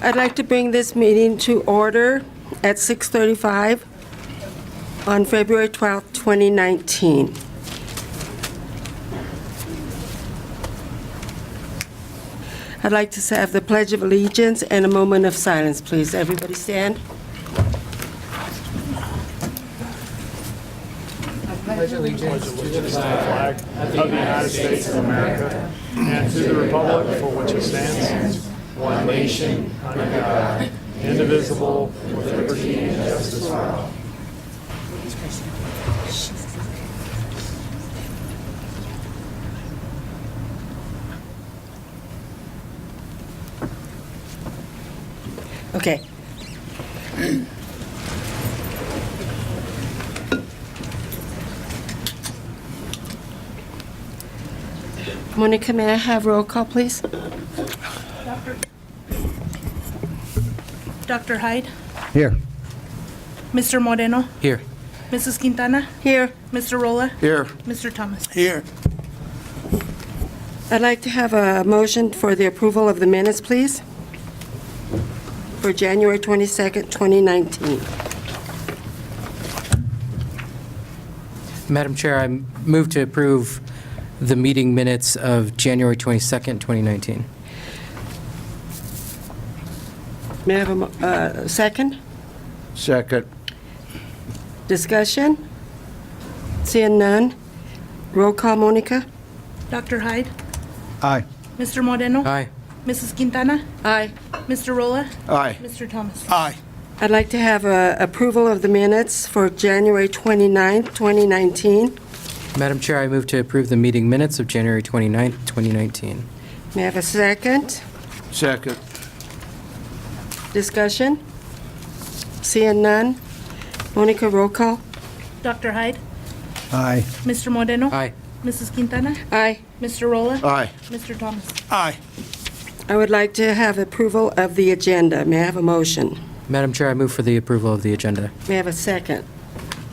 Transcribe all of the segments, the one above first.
I'd like to bring this meeting to order at 6:35 on February 12th, 2019. I'd like to have the Pledge of Allegiance and a moment of silence, please. Everybody stand. Pledge allegiance to the flag of the United States of America and to the republic for which it stands, one nation, under God, indivisible, with liberty and justice for all. Okay. Monica, may I have roll call, please? Dr. Hyde, Here. Mr. Moreno, Here. Mrs. Quintana, Here. Mr. Rolla, Here. Mr. Thomas. Here. I'd like to have a motion for the approval of the minutes, please, for January 22nd, 2019. Madam Chair, I move to approve the meeting minutes of January 22nd, 2019. May I have a second? Second. Discussion? Seeing none. Roll call, Monica? Dr. Hyde, Aye. Mr. Moreno, Aye. Mrs. Quintana, Aye. Mr. Rolla, Aye. Mr. Thomas. Aye. I'd like to have approval of the minutes for January 29th, 2019. Madam Chair, I move to approve the meeting minutes of January 29th, 2019. May I have a second? Second. Discussion? Seeing none. Monica, roll call? Dr. Hyde, Aye. Mr. Moreno, Aye. Mrs. Quintana, Aye. Mr. Rolla, Aye. Mr. Thomas. Aye. I would like to have approval of the agenda. May I have a motion? Madam Chair, I move for the approval of the agenda. May I have a second?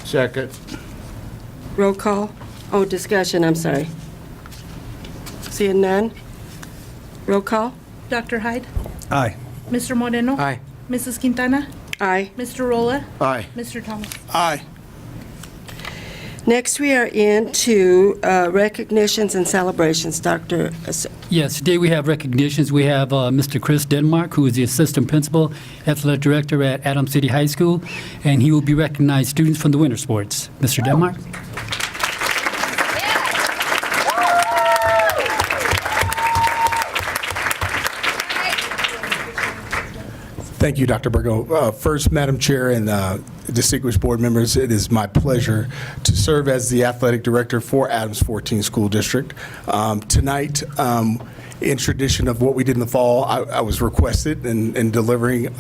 Second. Roll call? Oh, discussion, I'm sorry. Seeing none. Roll call? Dr. Hyde, Aye. Mr. Moreno, Aye. Mrs. Quintana, Aye. Mr. Rolla, Aye. Mr. Thomas. Aye. Next, we are into recognitions and celebrations. Dr. Yes, today we have recognitions. We have Mr. Chris Denmark, who is the Assistant Principal, Athletic Director at Adams City High School, and he will be recognizing students from the winter sports. Mr. Denmark? Thank you, Dr. Borrego. First, Madam Chair and distinguished board members, it is my pleasure to serve as the athletic director for Adams 14 School District. Tonight, in tradition of what we did in the fall, I was requested in delivering,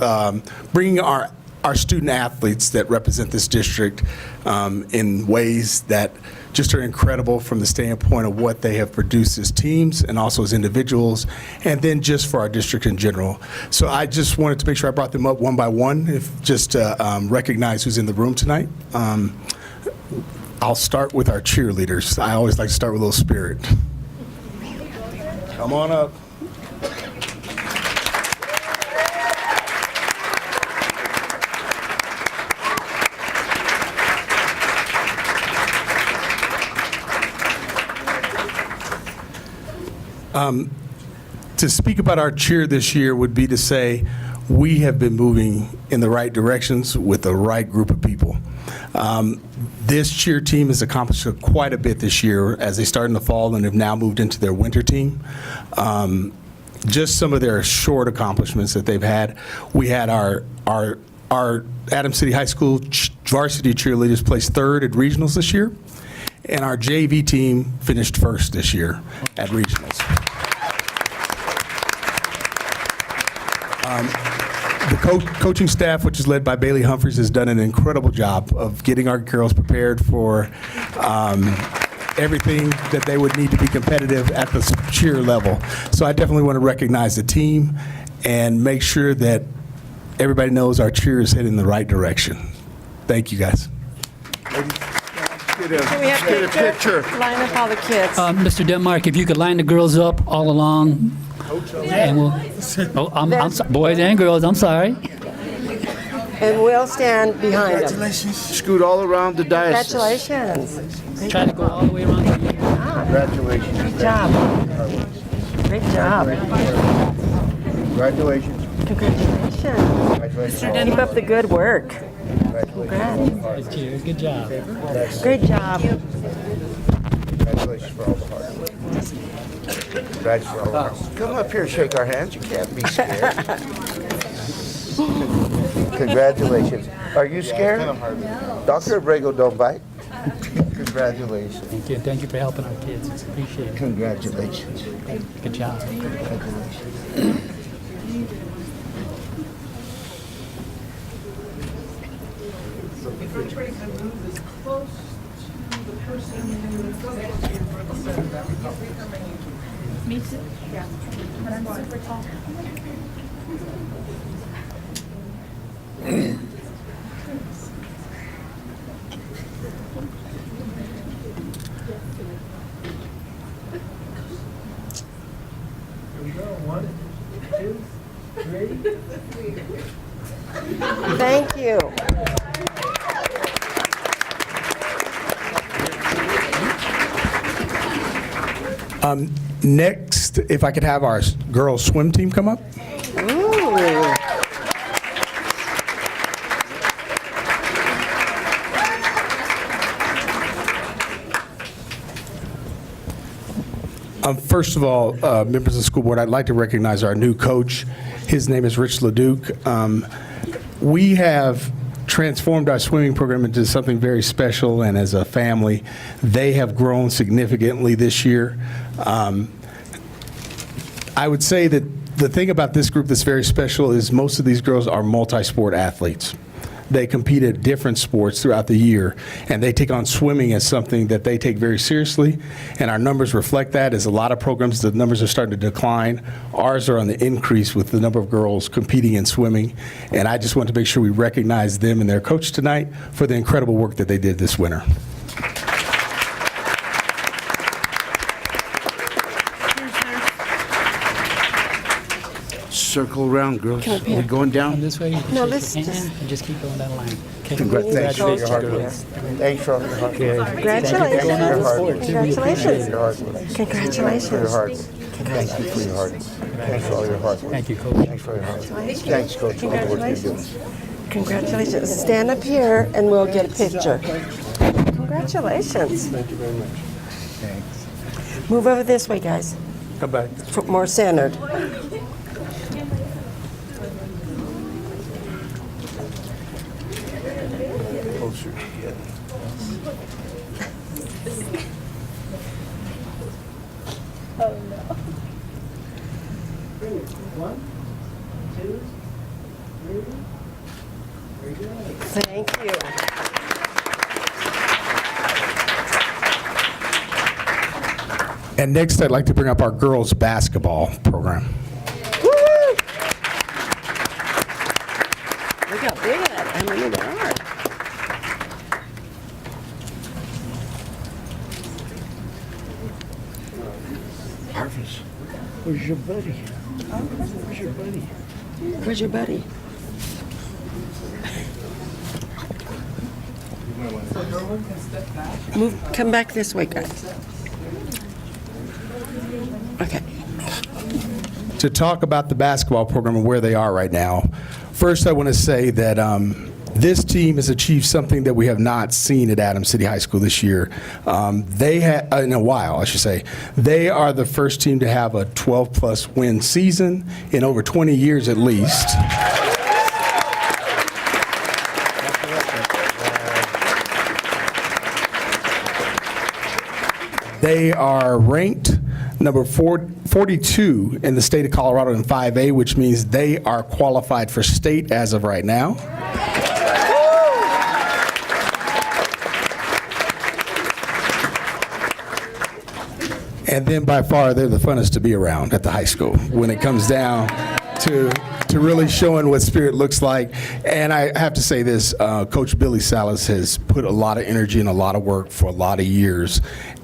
bringing our student athletes that represent this district in ways that just are incredible from the standpoint of what they have produced as teams and also as individuals, and then just for our district in general. So I just wanted to make sure I brought them up one by one, just to recognize who's in the room tonight. I'll start with our cheerleaders. I always like to start with a little spirit. Come on up. To speak about our cheer this year would be to say we have been moving in the right directions with the right group of people. This cheer team has accomplished quite a bit this year as they started in the fall and have now moved into their winter team. Just some of their short accomplishments that they've had. We had our Adams City High School varsity cheerleaders placed third at regionals this year, and our JV team finished first this year at regionals. The coaching staff, which is led by Bailey Humphreys, has done an incredible job of getting our girls prepared for everything that they would need to be competitive at the cheer level. So I definitely want to recognize the team and make sure that everybody knows our cheer is heading in the right direction. Thank you, guys. Can we have a picture? Line up all the kids. Mr. Denmark, if you could line the girls up all along And boys and girls, I'm sorry. And we'll stand behind them. Scoot all around the diocese. Congratulations. Try to go all the way around. Congratulations. Great job. Great job. Congratulations. Congratulations. Keep up the good work. Congrats. Cheers. Good job. Great job. Congratulations for all the hard work. Congratulations for all the hard work. Come up here and shake our hands. You can't be scared. Congratulations. Are you scared? Dr. Borrego don't bite. Congratulations. Thank you. Thank you for helping our kids. It's appreciated. Congratulations. Good job. Me too. Yeah. But I'm super tall. Thank you. Next, if I could have our girls swim team come up. Ooh. First of all, members of the school board, I'd like to recognize our new coach. His name is Rich LeDuc. We have transformed our swimming program into something very special, and as a family, they have grown significantly this year. I would say that the thing about this group that's very special is most of these girls are multi-sport athletes. They compete at different sports throughout the year, and they take on swimming as something that they take very seriously, and our numbers reflect that. As a lot of programs, the numbers are starting to decline. Ours are on the increase with the number of girls competing in swimming, and I just want to make sure we recognize them and their coach tonight for the incredible work that they did this winter. Circle around, girls. Come up here. We're going down. This way, you can No, shake this your just- hand and just keep going down the line. Okay. Congratulations. Congratulations. Thanks for all your hard work. Congratulations. Congratulations. Your hard work. For your Congratulations. hard work. Thank you for your hard work. Thanks for all your hard work. Thank you, Coach. Thanks for your hard work. Thanks, Coach, for all the work you're doing. Congratulations. Stand up here and we'll get a picture. Congratulations. Thank you very much. Move over this way, guys. Come back. More centered. Closer. Thank you. And next, I'd like to bring up our girls' basketball program. Woo! Look how big that, how many there are. Harvest, where's your buddy? Where's your buddy? Where's your buddy? Come back this way, guys. Okay. To talk about the basketball program and where they are right now, first I want to say that this team has achieved something that we have not seen at Adams City High School this year. They had, in a while, I should say. They are the first team to have a 12-plus win season in over 20 years at least. They are ranked number 42 in the state of Colorado in 5A, which means they are qualified for state as of right now. And then by far, they're the funnest to be around at the high school when it comes down to to really showing what spirit looks like. And I have to say this, Coach Billy Salas has put a lot of energy and a lot of work for a lot of years.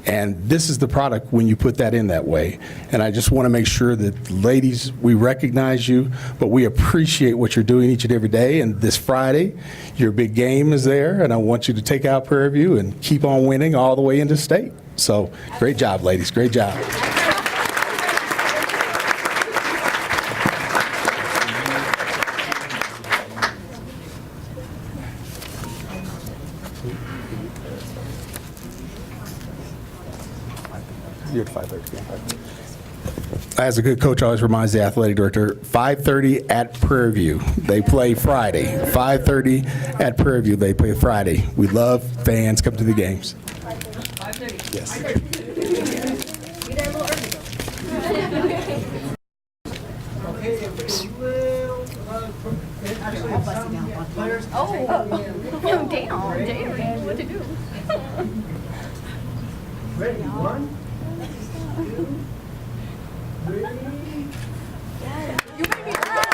And this is the product when you put that in that way. And I just want to make sure that, ladies, we recognize you, but we appreciate what you're doing each and every day. And this Friday, your big game is there, and I want you to take out Prairie View and keep on winning all the way into state. So great job, ladies. Great job. You're at 5:30. As a good coach always reminds the athletic director, 5:30 at Prairie View. They play Friday. 5:30 at Prairie View. They play Friday. We love fans. Come to the games. Yes. Oh, damn, what to do? Ready? 1, 2, 3. You made me proud.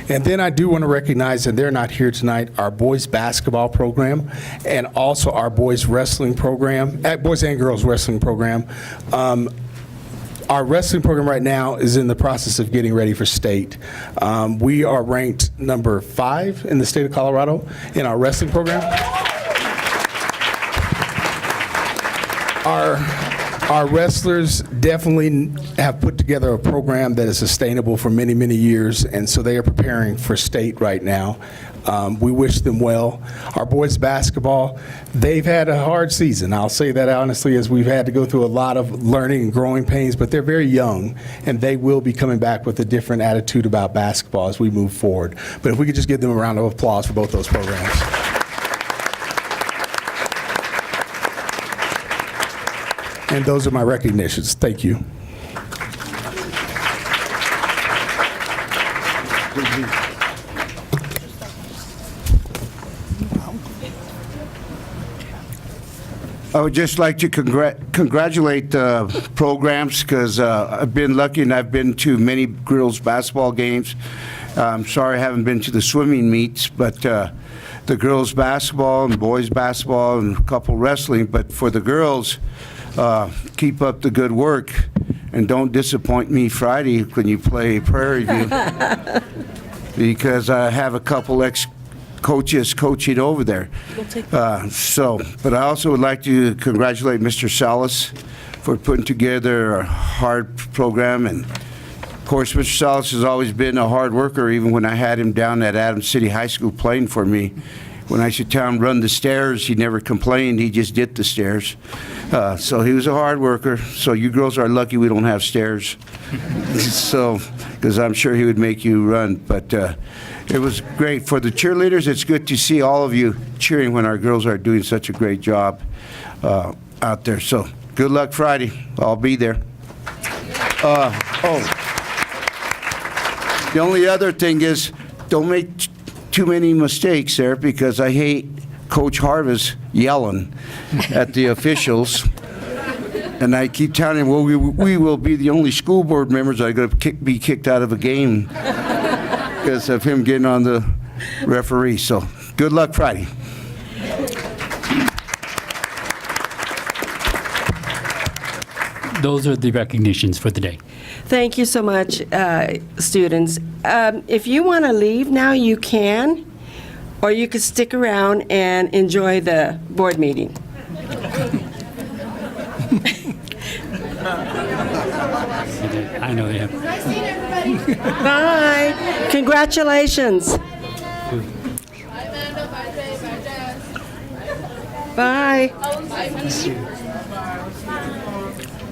And then I do want to recognize, and they're not here tonight, our boys basketball program and also our boys wrestling program, boys and girls wrestling program. Our wrestling program right now is in the process of getting ready for state. We are ranked number 5 in the state of Colorado in our wrestling program. Our wrestlers definitely have put together a program that is sustainable for many, many years, and so they are preparing for state right now. We wish them well. Our boys basketball, they've had a hard season. I'll say that honestly, as we've had to go through a lot of learning and growing pains, but they're very young, and they will be coming back with a different attitude about basketball as we move forward. But if we could just give them a round of applause for both those programs. And those are my recognitions. Thank you. I would just like to congratulate the programs because I've been lucky and I've been to many girls' basketball games. I'm sorry I haven't been to the swimming meets, but the girls' basketball and boys' basketball and a couple wrestling. But for the girls, keep up the good work and don't disappoint me Friday when you play Prairie View because I have a couple ex-coaches coaching over there. But I also would like to congratulate Mr. Salas for putting together a hard program. And of course, Mr. Salas has always been a hard worker, even when I had him down at Adams City High School playing for me. When I should tell him run the stairs, he never complained. He just did the stairs. So he was a hard worker. So you girls are lucky we don't have stairs. So, because I'm sure he would make you run. But it was great. For the cheerleaders, it's good to see all of you cheering when our girls are doing such a great job out there. So good luck Friday. I'll be there. The only other thing is don't make too many mistakes there because I hate Coach Harvest yelling at the officials. And I keep telling him, well, we will be the only school board members that are going to be kicked out of a game because of him getting on the referee. So good luck Friday. Those are the recognitions for the day. Thank you so much, students. If you want to leave now, you can, or you could stick around and enjoy the board meeting. I know they have. Nice seeing everybody. Bye. Congratulations. Bye.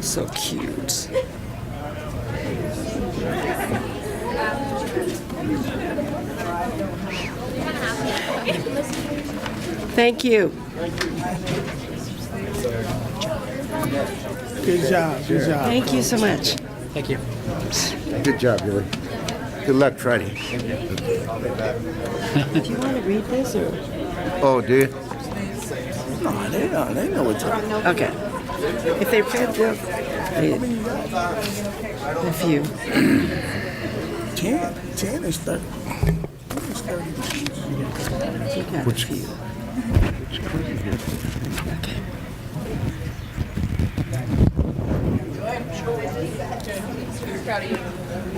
So cute. Thank you. Good job, good job. Thank you so much. Thank you. Good job, Billy. Good luck Friday. Do you want to read this or? Oh, do you? No, they know what to do. Okay. If they print, they'll, a few. 10 is 30. You got a few. Okay. Proud of you.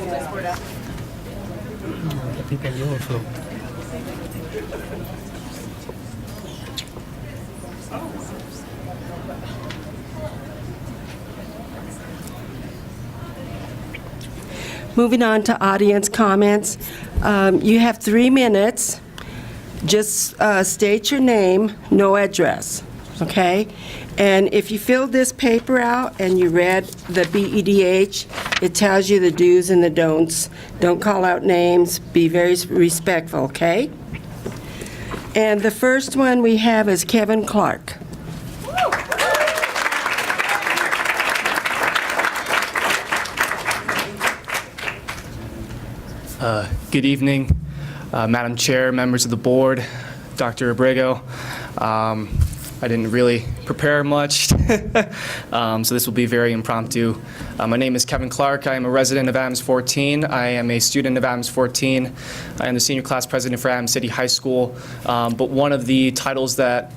Nice word out. I think I overflow. Moving on to audience comments. You have 3 minutes. Just state your name, no address, okay? And if you filled this paper out and you read the BEDH, it tells you the do's and the don'ts. Don't call out names. Be very respectful, okay? And the first one we have is Kevin Clark. Good evening, Madam Chair, members of the board, Dr. Borrego. I didn't really prepare much, so this will be very impromptu. My name is Kevin Clark. I am a resident of Adams 14. I am a student of Adams 14. I am the senior class president for Adams City High School. But one of the titles that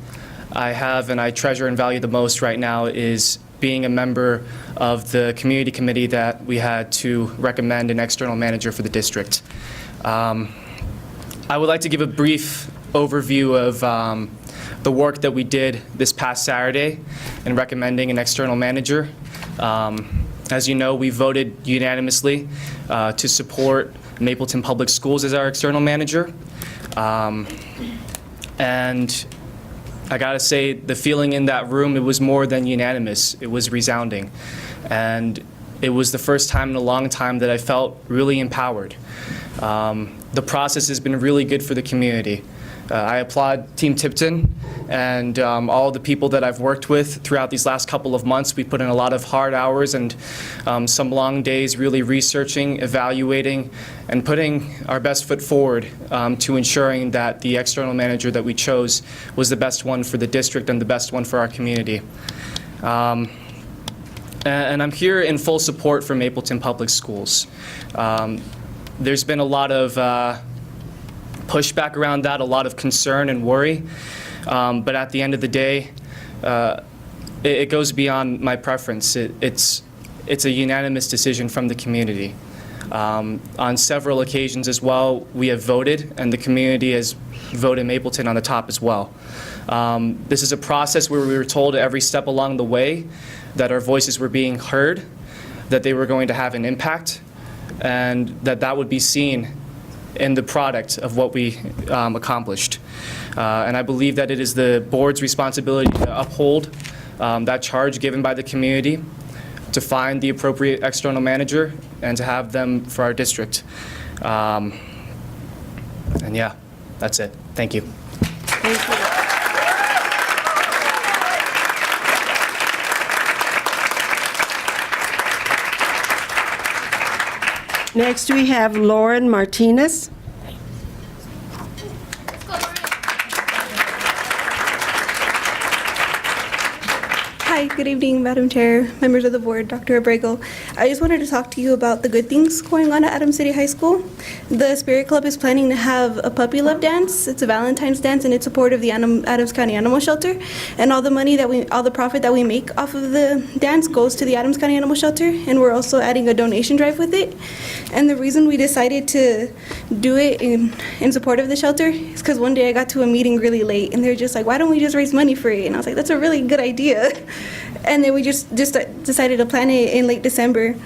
I have and I treasure and value the most right now is being a member of the community committee that we had to recommend an external manager for the district. I would like to give a brief overview of the work that we did this past Saturday in recommending an external manager. As you know, we voted unanimously to support Mapleton Public Schools as our external manager. And I gotta say, the feeling in that room, it was more than unanimous. It was resounding. And it was the first time in a long time that I felt really empowered. The process has been really good for the community. I applaud Team Tipton and all the people that I've worked with throughout these last couple of months. We put in a lot of hard hours and some long days really researching, evaluating, and putting our best foot forward to ensuring that the external manager that we chose was the best one for the district and the best one for our community. And I'm here in full support for Mapleton Public Schools. There's been a lot of pushback around that, a lot of concern and worry. But at the end of the day, it goes beyond my preference. It's a unanimous decision from the community. On several occasions as well, we have voted, and the community has voted Mapleton on the top as well. This is a process where we were told every step along the way that our voices were being heard, that they were going to have an impact, and that would be seen in the product of what we accomplished. And I believe that it is the board's responsibility to uphold that charge given by the community, to find the appropriate external manager, and to have them for our district. And yeah, that's it. Thank you. Thank you. Next, we have Lauren Martinez. Hi, good evening, Madam Chair, members of the board, Dr. Borrego. I just wanted to talk to you about the good things going on at Adams City High School. The Spirit Club is planning to have a puppy love dance. It's a Valentine's dance in support of the Adams County Animal Shelter. And all the profit that we make off of the dance goes to the Adams County Animal Shelter. And we're also adding a donation drive with it. And the reason we decided to do it in support of the shelter is because one day I got to a meeting really late, and they're just like, why don't we just raise money for it? And I was like, that's a really good idea. And then we just decided to plan it in late December.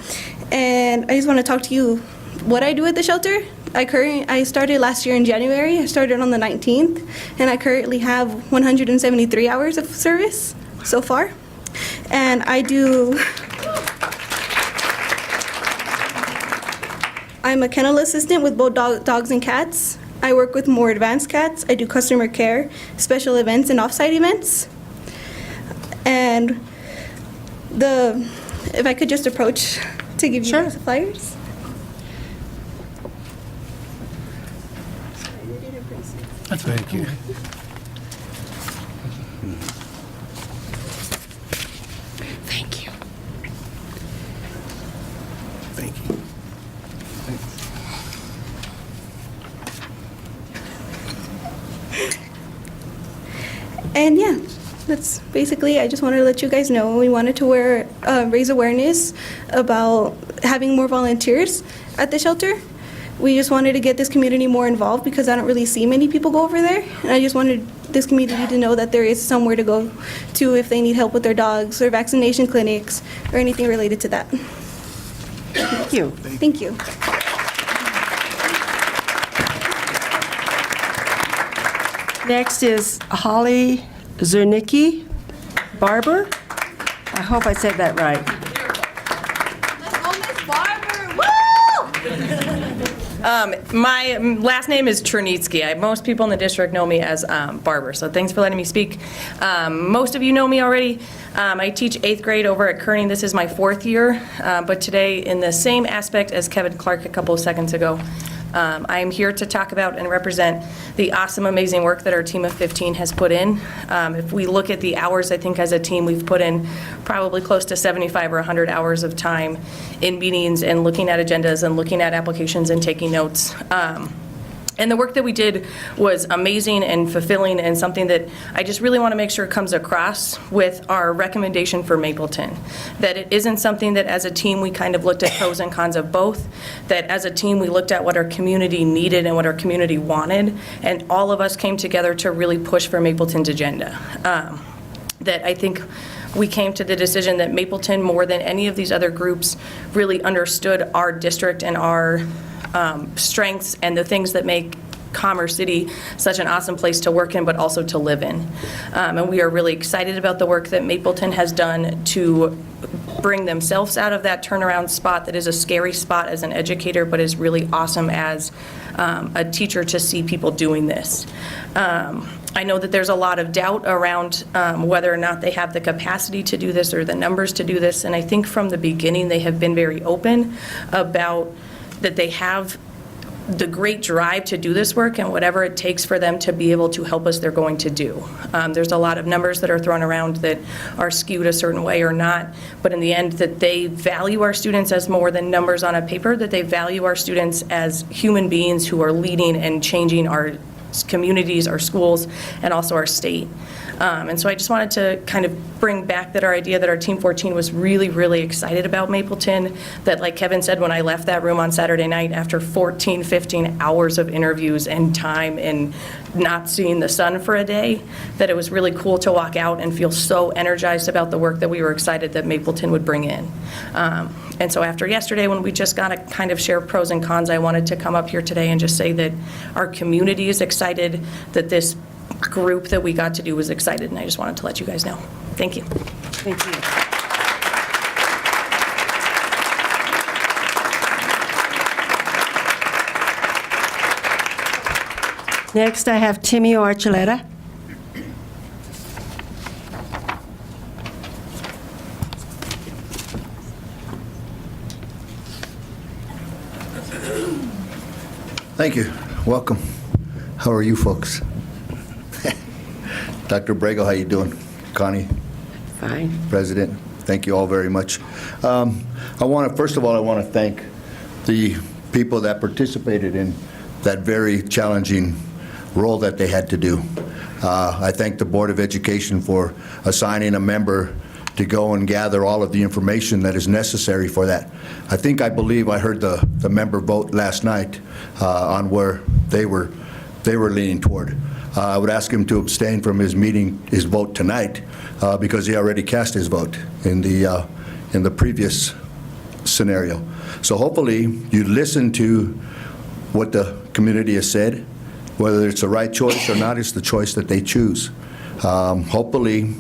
And I just want to talk to you what I do at the shelter. I started last year in January. I started on the 19th, and I currently have 173 hours of service so far. And I'm a kennel assistant with both dogs and cats. I work with more advanced cats. I do customer care, special events, and off-site events. And if I could just approach to give you guys the flyers. Thank you. Thank you. And yeah, that's basically, I just wanted to let you guys know, we wanted to raise awareness about having more volunteers at the shelter. We just wanted to get this community more involved because I don't really see many people go over there. And I just wanted this community to know that there is somewhere to go to if they need help with their dogs or vaccination clinics or anything related to that. Thank you. Thank you. Next is Holly Zernicki Barber. I hope I said that right. My last name is Chernitsky. Most people in the district know me as Barber, so thanks for letting me speak. Most of you know me already. I teach 8th grade over at Kearney. This is my 4th year, but today in the same aspect as Kevin Clark a couple of seconds ago. I am here to talk about and represent the awesome, amazing work that our team of 15 has put in. If we look at the hours, I think as a team we've put in probably close to 75 or 100 hours of time in meetings and looking at agendas and looking at applications and taking notes. And the work that we did was amazing and fulfilling and something that I just really want to make sure comes across with our recommendation for Mapleton. That it isn't something that as a team we kind of looked at pros and cons of both, that as a team we looked at what our community needed and what our community wanted, and all of us came together to really push for Mapleton's agenda. That I think we came to the decision that Mapleton, more than any of these other groups, really understood our district and our strengths and the things that make Commerce City such an awesome place to work in, but also to live in. And we are really excited about the work that Mapleton has done to bring themselves out of that turnaround spot that is a scary spot as an educator, but is really awesome as a teacher to see people doing this. I know that there's a lot of doubt around whether or not they have the capacity to do this or the numbers to do this, and I think from the beginning they have been very open about that they have the great drive to do this work, and whatever it takes for them to be able to help us, they're going to do. There's a lot of numbers that are thrown around that are skewed a certain way or not, but in the end that they value our students as more than numbers on a paper, that they value our students as human beings who are leading and changing our communities, our schools, and also our state. And so I just wanted to kind of bring back that our idea that our Team 14 was really, really excited about Mapleton, that like Kevin said, when I left that room on Saturday night after 14, 15 hours of interviews and time and not seeing the sun for a day, that it was really cool to walk out and feel so energized about the work that we were excited that Mapleton would bring in. And so after yesterday, when we just got to kind of share pros and cons, I wanted to come up here today and just say that our community is excited, that this group that we got to do was excited, and I just wanted to let you guys know. Thank you. Thank you. Next, I have Timmy Archuleta. Thank you. Welcome. How are you folks? Dr. Borrego, how you doing? Connie? Fine. President, thank you all very much. First of all, I want to thank the people that participated in that very challenging role that they had to do. I thank the Board of Education for assigning a member to go and gather all of the information that is necessary for that. I believe I heard the member vote last night on where they were leaning toward. I would ask him to abstain from his vote tonight because he already cast his vote in the previous scenario. So hopefully you listen to what the community has said, whether it's the right choice or not, it's the choice that they choose. Hopefully,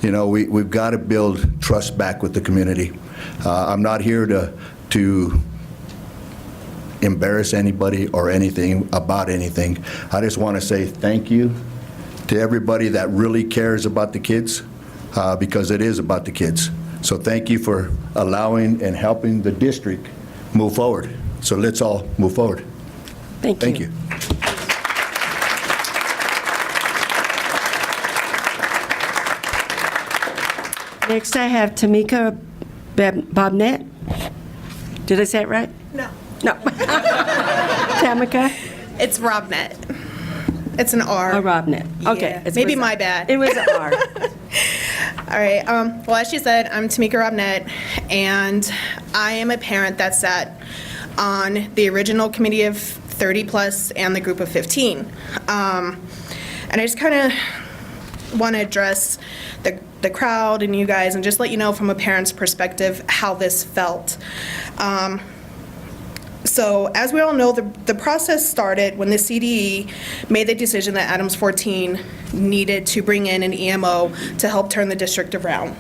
we've got to build trust back with the community. I'm not here to embarrass anybody or anything about anything. I just want to say thank you to everybody that really cares about the kids, because it is about the kids. So thank you for allowing and helping the district move forward. So let's all move forward. Thank you. Thank you. Next, I have Tamika Net. Did I say it right? No. No. Tamika? It's Robnet. It's an R. Oh, Robnet. Okay. Yeah. It Maybe was- my bad. It was an R. All right. Well, as she said, I'm Tamika Robnet, and I am a parent that sat on the original committee of 30 plus and the group of 15. And I just kind of want to address the crowd and you guys and just let you know from a parent's perspective how this felt. So as we all know, the process started when the CDE made the decision that Adams 14 needed to bring in an EMO to help turn the district around.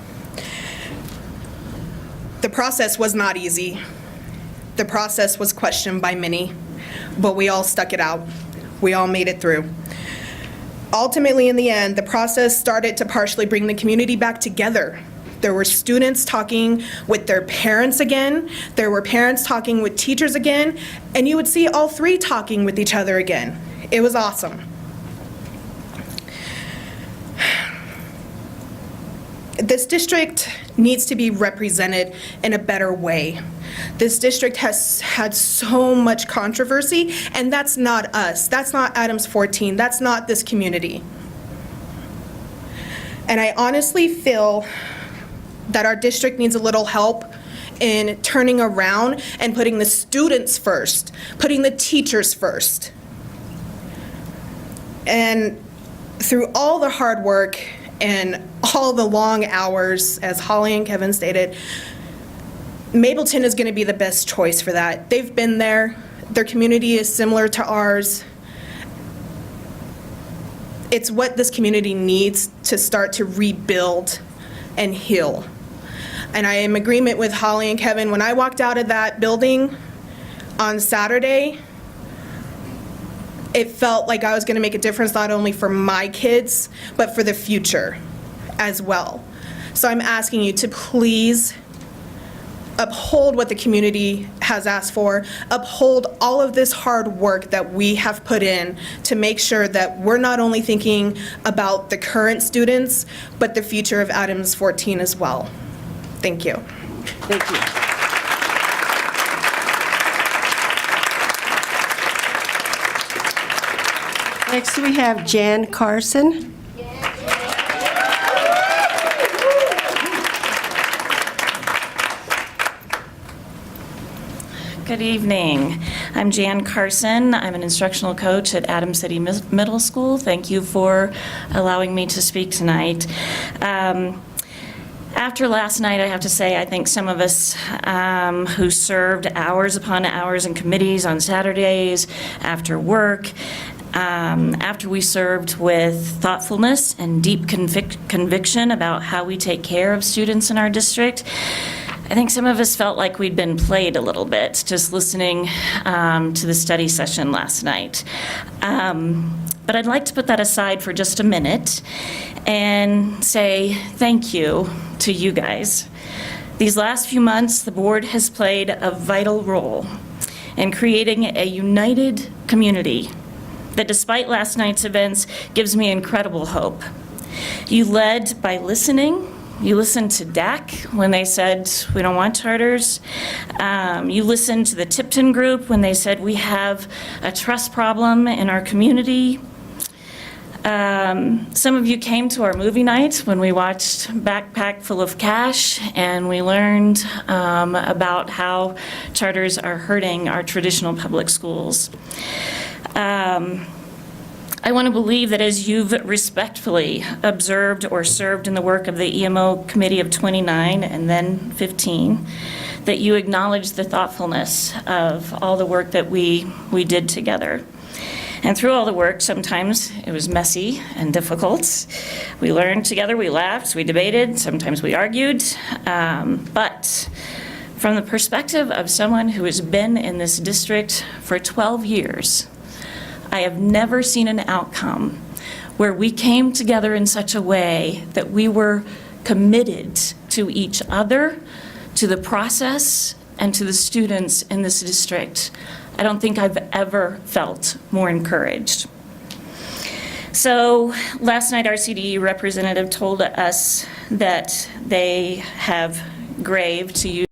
The process was not easy. The process was questioned by many, but we all stuck it out. We all made it through. Ultimately, in the end, the process started to partially bring the community back together. There were students talking with their parents again. There were parents talking with teachers again. And you would see all three talking with each other again. It was awesome. This district needs to be represented in a better way. This district has had so much controversy, and that's not us. That's not Adams 14. That's not this community. And I honestly feel that our district needs a little help in turning around and putting the students first, putting the teachers first. And through all the hard work and all the long hours, as Holly and Kevin stated, Mapleton is going to be the best choice for that. They've been there. Their community is similar to ours. It's what this community needs to start to rebuild and heal. And I am in agreement with Holly and Kevin. When I walked out of that building on Saturday, it felt like I was going to make a difference not only for my kids, but for the future as well. So I'm asking you to please uphold what the community has asked for, uphold all of this hard work that we have put in to make sure that we're not only thinking about the current students, but the future of Adams 14 as well. Thank you. Thank you. Next, we have Jan Carson. Good evening. I'm Jan Carson. I'm an instructional coach at Adams City Middle School. Thank you for allowing me to speak tonight. After last night, I have to say, I think some of us who served hours upon hours in committees on Saturdays, after work, after we served with thoughtfulness and deep conviction about how we take care of students in our district, I think some of us felt like we'd been played a little bit just listening to the study session last night. But I'd like to put that aside for just a minute and say thank you to you guys. These last few months, the board has played a vital role in creating a united community that, despite last night's events, gives me incredible hope. You led by listening. You listened to DAC when they said, we don't want charters. You listened to the Tipton group when they said, we have a trust problem in our community. Some of you came to our movie night when we watched Backpack Full of Cash, and we learned about how charters are hurting our traditional public schools. I want to believe that as you've respectfully observed or served in the work of the EMO Committee of 29 and then 15, that you acknowledge the thoughtfulness of all the work that we did together. And through all the work, sometimes it was messy and difficult. We learned together, we laughed, we debated, sometimes we argued. But from the perspective of someone who has been in this district for 12 years, I have never seen an outcome where we came together in such a way that we were committed to each other, to the process, and to the students in this district. I don't think I've ever felt more encouraged. So last night, our CDE representative told us that they have graved, to use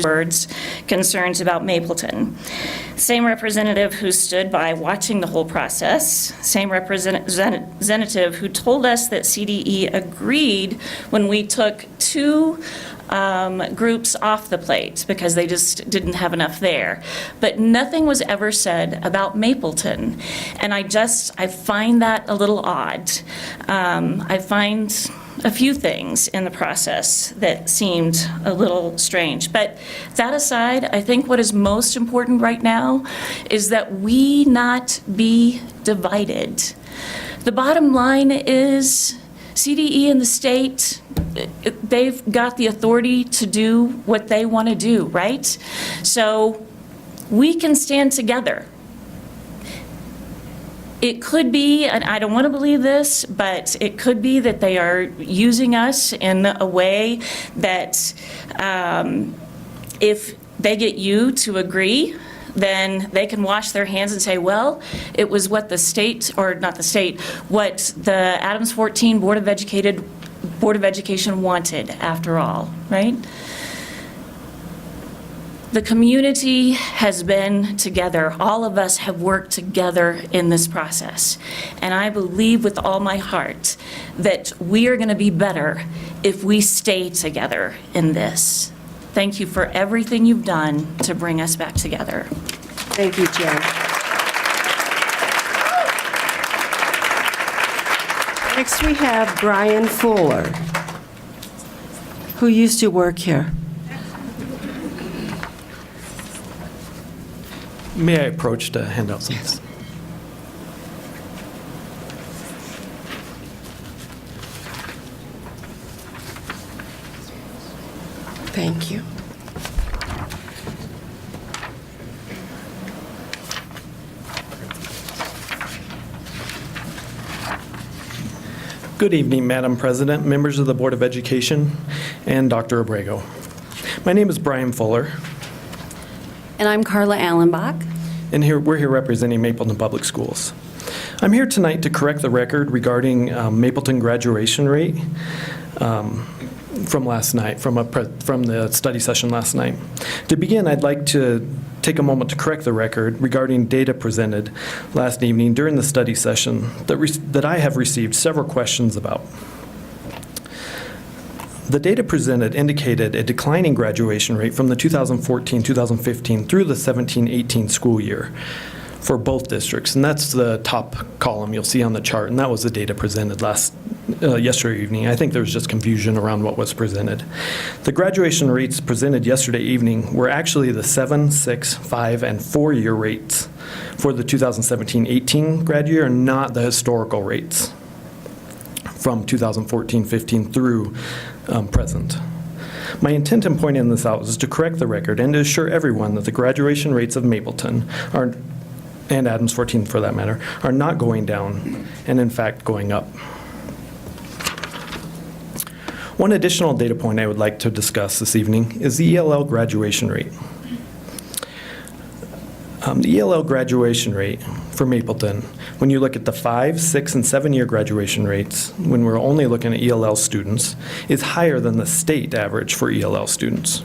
words, concerns about Mapleton. Same representative who stood by watching the whole process, same representative who told us that CDE agreed when we took 2 groups off the plate because they just didn't have enough there. But nothing was ever said about Mapleton. And I find that a little odd. I find a few things in the process that seemed a little strange. But that aside, I think what is most important right now is that we not be divided. The bottom line is CDE and the state, they've got the authority to do what they want to do, right? So we can stand together. It could be, and I don't want to believe this, but it could be that they are using us in a way that if they get you to agree, then they can wash their hands and say, well, it was what the state, or not the state, what the Adams 14 Board of Education wanted after all, right? The community has been together. All of us have worked together in this process. And I believe with all my heart that we are going to be better if we stay together in this. Thank you for everything you've done to bring us back together. Thank you, Jen. Next, we have Brian Fuller, who used to work here. May I approach to hand out some? Yes. Thank you. Good evening, Madam President, members of the Board of Education, and Dr. Abrego. My name is Brian Fuller. And I'm Carla Allenbach. And we're here representing Mapleton Public Schools. I'm here tonight to correct the record regarding Mapleton graduation rate from last night, from the study session last night. To begin, I'd like to take a moment to correct the record regarding data presented last evening during the study session that I have received several questions about. The data presented indicated a declining graduation rate from the 2014-2015 through the 17-18 school year for both districts, and that's the top column you'll see on the chart, and that was the data presented yesterday evening. I think there was just confusion around what was presented. The graduation rates presented yesterday evening were actually the 7, 6, 5, and 4-year rates for the 2017-18 grad year, and not the historical rates from 2014-15 through present. My intent in pointing this out is to correct the record and to assure everyone that the graduation rates of Mapleton and Adams 14 for that matter, are not going down and in fact going up. One additional data point I would like to discuss this evening is the ELL graduation rate. The ELL graduation rate for Mapleton, when you look at the 5, 6, and 7-year graduation rates, when we're only looking at ELL students, is higher than the state average for ELL students.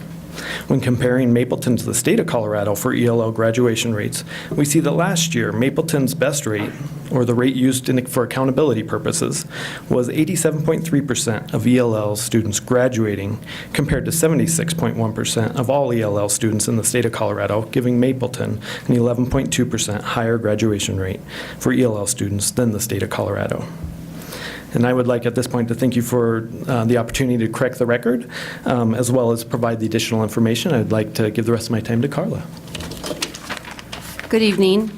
When comparing Mapleton to the state of Colorado for ELL graduation rates, we see that last year, Mapleton's best rate, or the rate used for accountability purposes, was 87.3% of ELL students graduating, compared to 76.1% of all ELL students in the state of Colorado, giving Mapleton an 11.2% higher graduation rate for ELL students than the state of Colorado. And I would like at this point to thank you for the opportunity to correct the record, as well as provide the additional information. I'd like to give the rest of my time to Carla. Good evening.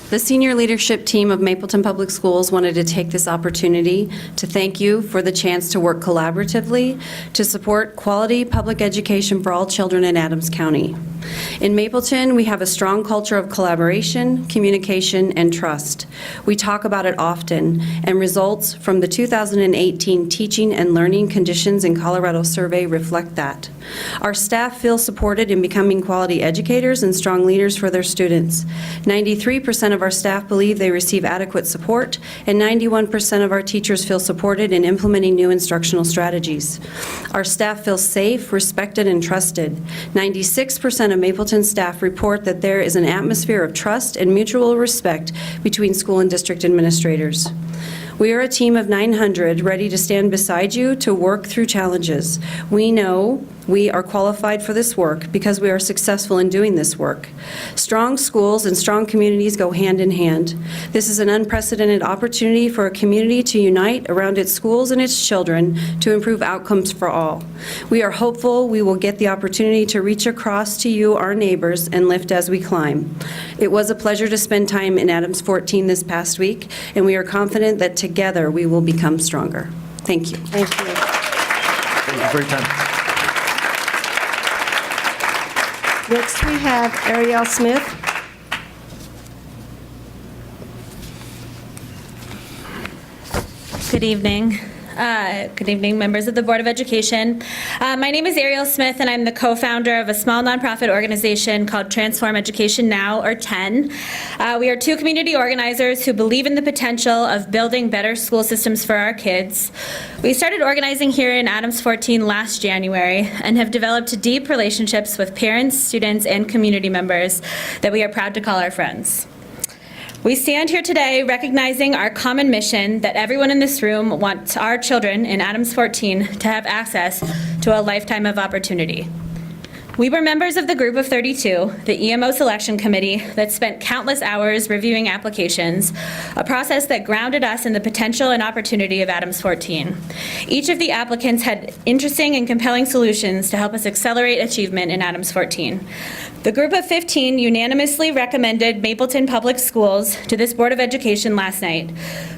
The senior leadership team of Mapleton Public Schools wanted to take this opportunity to thank you for the chance to work collaboratively to support quality public education for all children in Adams County. In Mapleton, we have a strong culture of collaboration, communication, and trust. We talk about it often, and results from the 2018 Teaching and Learning Conditions in Colorado survey reflect that. Our staff feel supported in becoming quality educators and strong leaders for their students. 93% of our staff believe they receive adequate support, and 91% of our teachers feel supported in implementing new instructional strategies. Our staff feels safe, respected, and trusted. 96% of Mapleton staff report that there is an atmosphere of trust and mutual respect between school and district administrators. We are a team of 900 ready to stand beside you to work through challenges. We know we are qualified for this work because we are successful in doing this work. Strong schools and strong communities go hand in hand. This is an unprecedented opportunity for a community to unite around its schools and its children to improve outcomes for all. We are hopeful we will get the opportunity to reach across to you, our neighbors, and lift as we climb. It was a pleasure to spend time in Adams 14 this past week, and we are confident that together we will become stronger. Thank you. Thank you. Thank you for your time. Next, we have Ariel Smith. Good evening. Good evening, members of the Board of Education. My name is Ariel Smith, and I'm the co-founder of a small nonprofit organization called Transform Education Now, or TEN. We are two community organizers who believe in the potential of building better school systems for our kids. We started organizing here in Adams 14 last January and have developed deep relationships with parents, students, and community members that we are proud to call our friends. We stand here today recognizing our common mission that everyone in this room wants our children in Adams 14 to have access to a lifetime of opportunity. We were members of the Group of 32, the EMO selection committee that spent countless hours reviewing applications, a process that grounded us in the potential and opportunity of Adams 14. Each of the applicants had interesting and compelling solutions to help us accelerate achievement in Adams 14. The Group of 15 unanimously recommended Mapleton Public Schools to this Board of Education last night.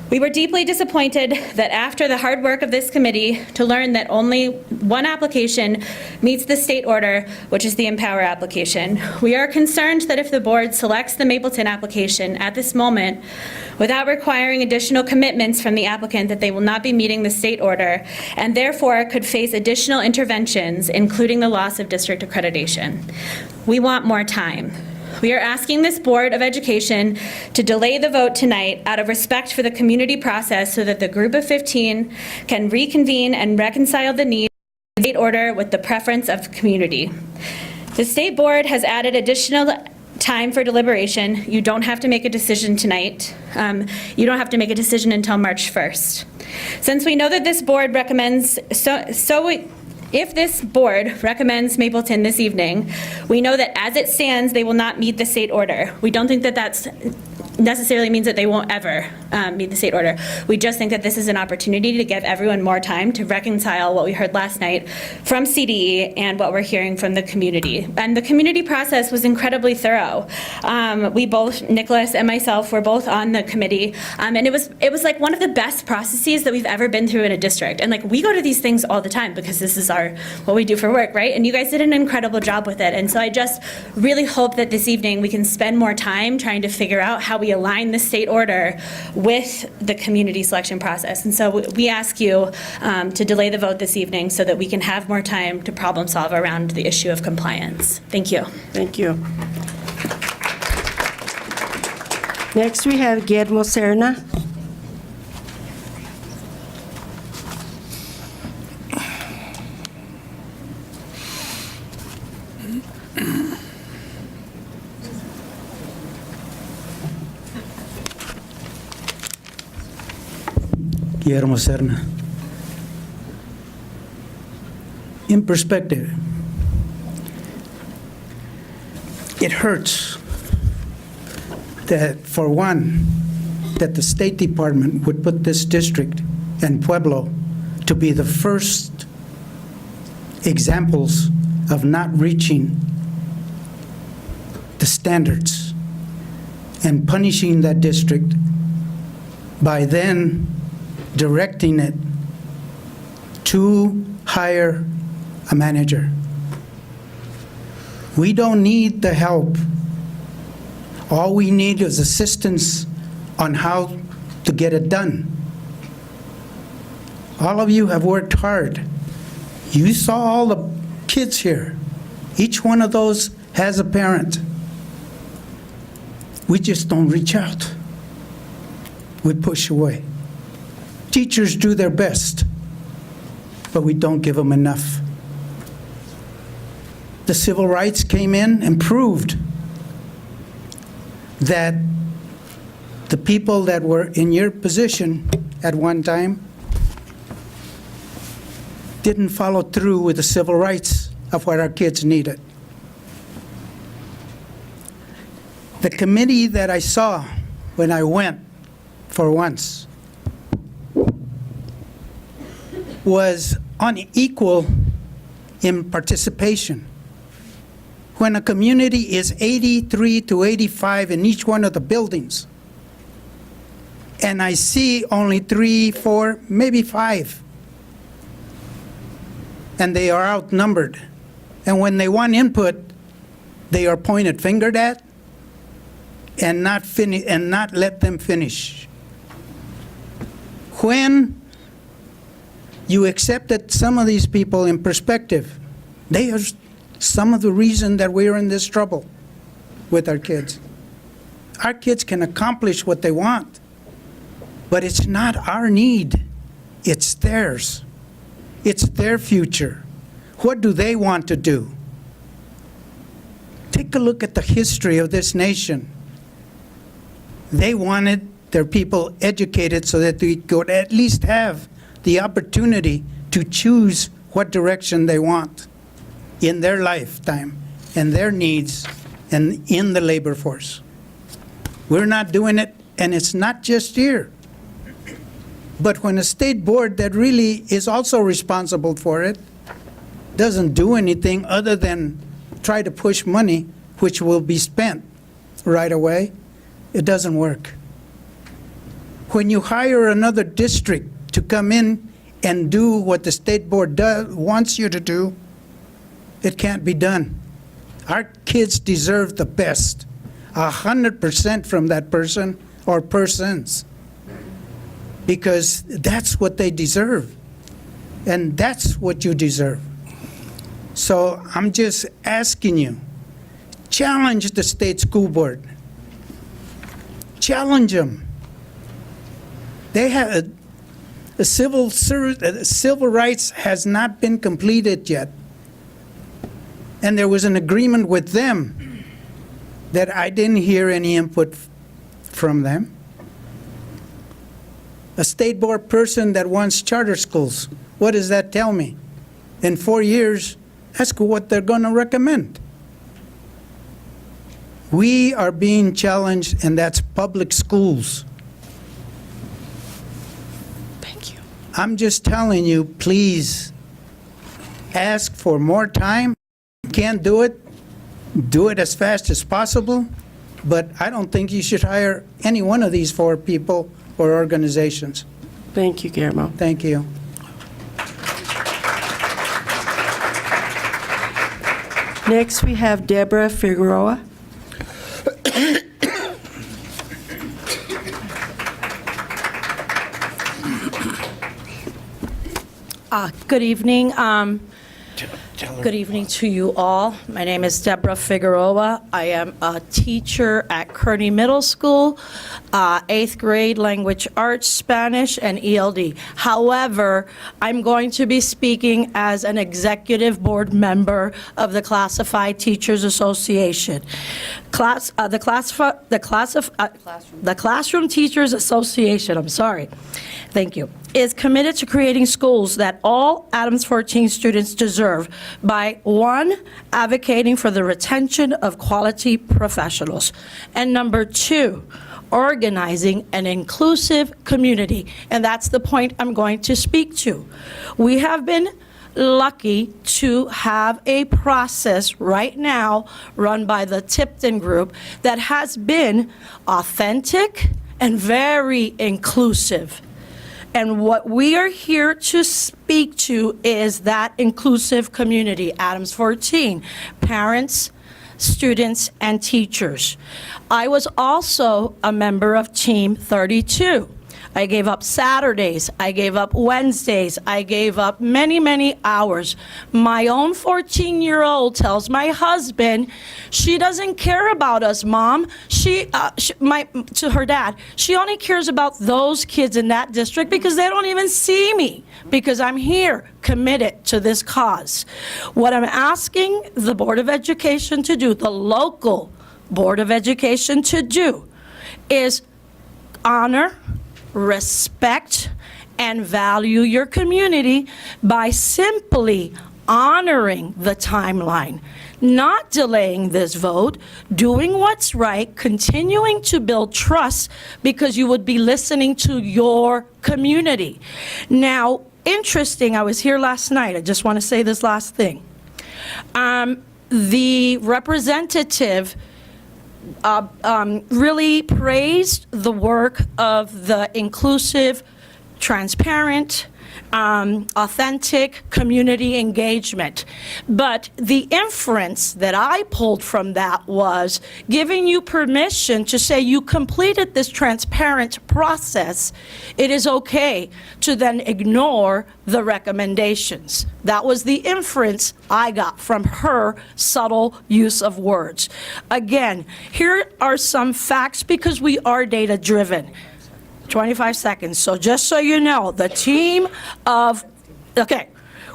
We were deeply disappointed that after the hard work of this committee to learn that only one application meets the state order, which is the Empower application. We are concerned that if the board selects the Mapleton application at this moment without requiring additional commitments from the applicant, that they will not be meeting the state order and therefore could face additional interventions, including the loss of district accreditation. We want more time. We are asking this Board of Education to delay the vote tonight out of respect for the community process so that the Group of 15 can reconvene and reconcile the need of the state order with the preference of the community. The State Board has added additional time for deliberation. You don't have to make a decision tonight. You don't have to make a decision until March 1st. Since we know that this board recommends, if this board recommends Mapleton this evening, we know that as it stands, they will not meet the state order. We don't think that that's necessarily means that they won't ever meet the state order. We just think that this is an opportunity to give everyone more time to reconcile what we heard last night from CDE and what we're hearing from the community. And the community process was incredibly thorough. We both, Nicholas and myself, were both on the committee, and it was like one of the best processes that we've ever been through in a district. And like, we go to these things all the time because this is what we do for work, right? And you guys did an incredible job with it. And so I just really hope that this evening we can spend more time trying to figure out how we align the state order with the community selection process. And so we ask you to delay the vote this evening so that we can have more time to problem solve around the issue of compliance. Thank you. Thank you. Next, we have Gadwal Sarina. Guillermo Serna. In perspective, it hurts that, for one, that the State Department would put this district and Pueblo to be the first examples of not reaching the standards and punishing that district by then directing it to hire a manager. We don't need the help. All we need is assistance on how to get it done. All of you have worked hard. You saw all the kids here. Each one of those has a parent. We just don't reach out. We push away. Teachers do their best, but we don't give them enough. The civil rights came in and proved that the people that were in your position at one time didn't follow through with the civil rights of what our kids needed. The committee that I saw when I went for once was unequal in participation. When a community is 83 to 85 in each one of the buildings, and I see only 3, 4, maybe 5, and they are outnumbered, and when they want input, they are pointed fingered at and not let them finish. When you accepted some of these people in perspective, they are some of the reason that we are in this trouble with our kids. Our kids can accomplish what they want, but it's not our need, it's theirs. It's their future. What do they want to do? Take a look at the history of this nation. They wanted their people educated so that they could at least have the opportunity to choose what direction they want in their lifetime and their needs and in the labor force. We're not doing it, and it's not just here. But when a state board that really is also responsible for it doesn't do anything other than try to push money, which will be spent right away, it doesn't work. When you hire another district to come in and do what the state board wants you to do, it can't be done. Our kids deserve the best, 100% from that person or persons, because that's what they deserve, and that's what you deserve. So I'm just asking you, challenge the state school board. Challenge them. They have civil rights has not been completed yet, and there was an agreement with them that I didn't hear any input from them. A state board person that wants charter schools, what does that tell me? In 4 years, ask what they're going to recommend. We are being challenged, and that's public schools. Thank you. I'm just telling you, please ask for more time. Can't do it as fast as possible, but I don't think you should hire any one of these 4 people or organizations. Thank you, Guillermo. Thank you. Next, we have Debra Figueroa. Good evening. Good evening to you all. My name is Debra Figueroa. I am a teacher at Kearney Middle School, 8th grade language arts, Spanish, and ELD. However, I'm going to be speaking as an executive board member of the Classified Teachers Association. The Classroom Teachers Association, I'm sorry. Thank you. Is committed to creating schools that all Adams 14 students deserve by, 1, advocating for the retention of quality professionals, and number 2, organizing an inclusive community. And that's the point I'm going to speak to. We have been lucky to have a process right now run by the Tipton Group that has been authentic and very inclusive. And what we are here to speak to is that inclusive community, Adams 14, parents, students, and teachers. I was also a member of Team 32. I gave up Saturdays. I gave up Wednesdays. I gave up many, many hours. My own 14-year-old tells my husband, she doesn't care about us, Mom. To her dad, she only cares about those kids in that district because they don't even see me, because I'm here committed to this cause. What I'm asking the Board of Education to do, the local Board of Education to do, is honor, respect, and value your community by simply honoring the timeline, not delaying this vote, doing what's right, continuing to build trust, because you would be listening to your community. Now, interesting, I was here last night. I just want to say this last thing. The representative really praised the work of the inclusive, transparent, authentic community engagement. But the inference that I pulled from that was giving you permission to say you completed this transparent process. It is okay to then ignore the recommendations. That was the inference I got from her subtle use of words. Again, here are some facts, because we are data-driven. 25 seconds. So just so you know, the team of,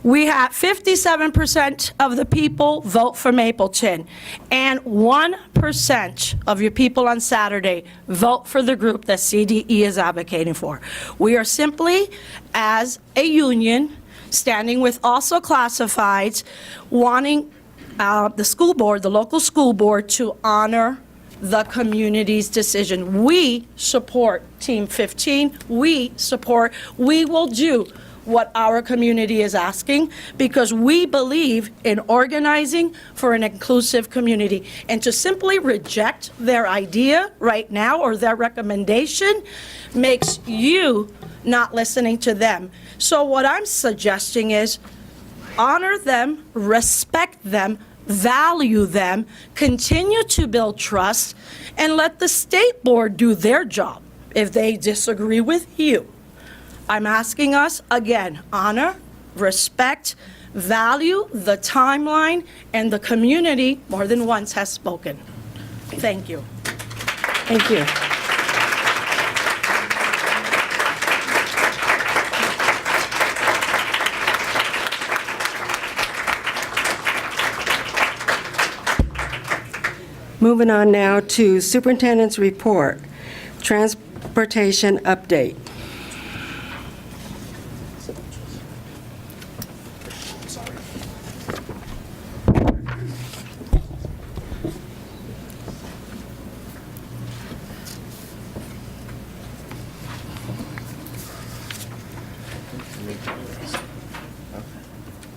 we had 57% of the people vote for Mapleton, and 1% of your people on Saturday vote for the group that CDE is advocating for. We are simply, as a union, standing with also classifieds, wanting the school board, the local school board, to honor the community's decision. We support Team 15. We will do what our community is asking, because we believe in organizing for an inclusive community. And to simply reject their idea right now, or their recommendation, makes you not listening to them. So what I'm suggesting is honor them, respect them, value them, continue to build trust, and let the state board do their job if they disagree with you. I'm asking us, again, honor, respect, value the timeline, and the community more than once has spoken. Thank you. Thank you. Moving on now to Superintendent's Report, Transportation Update.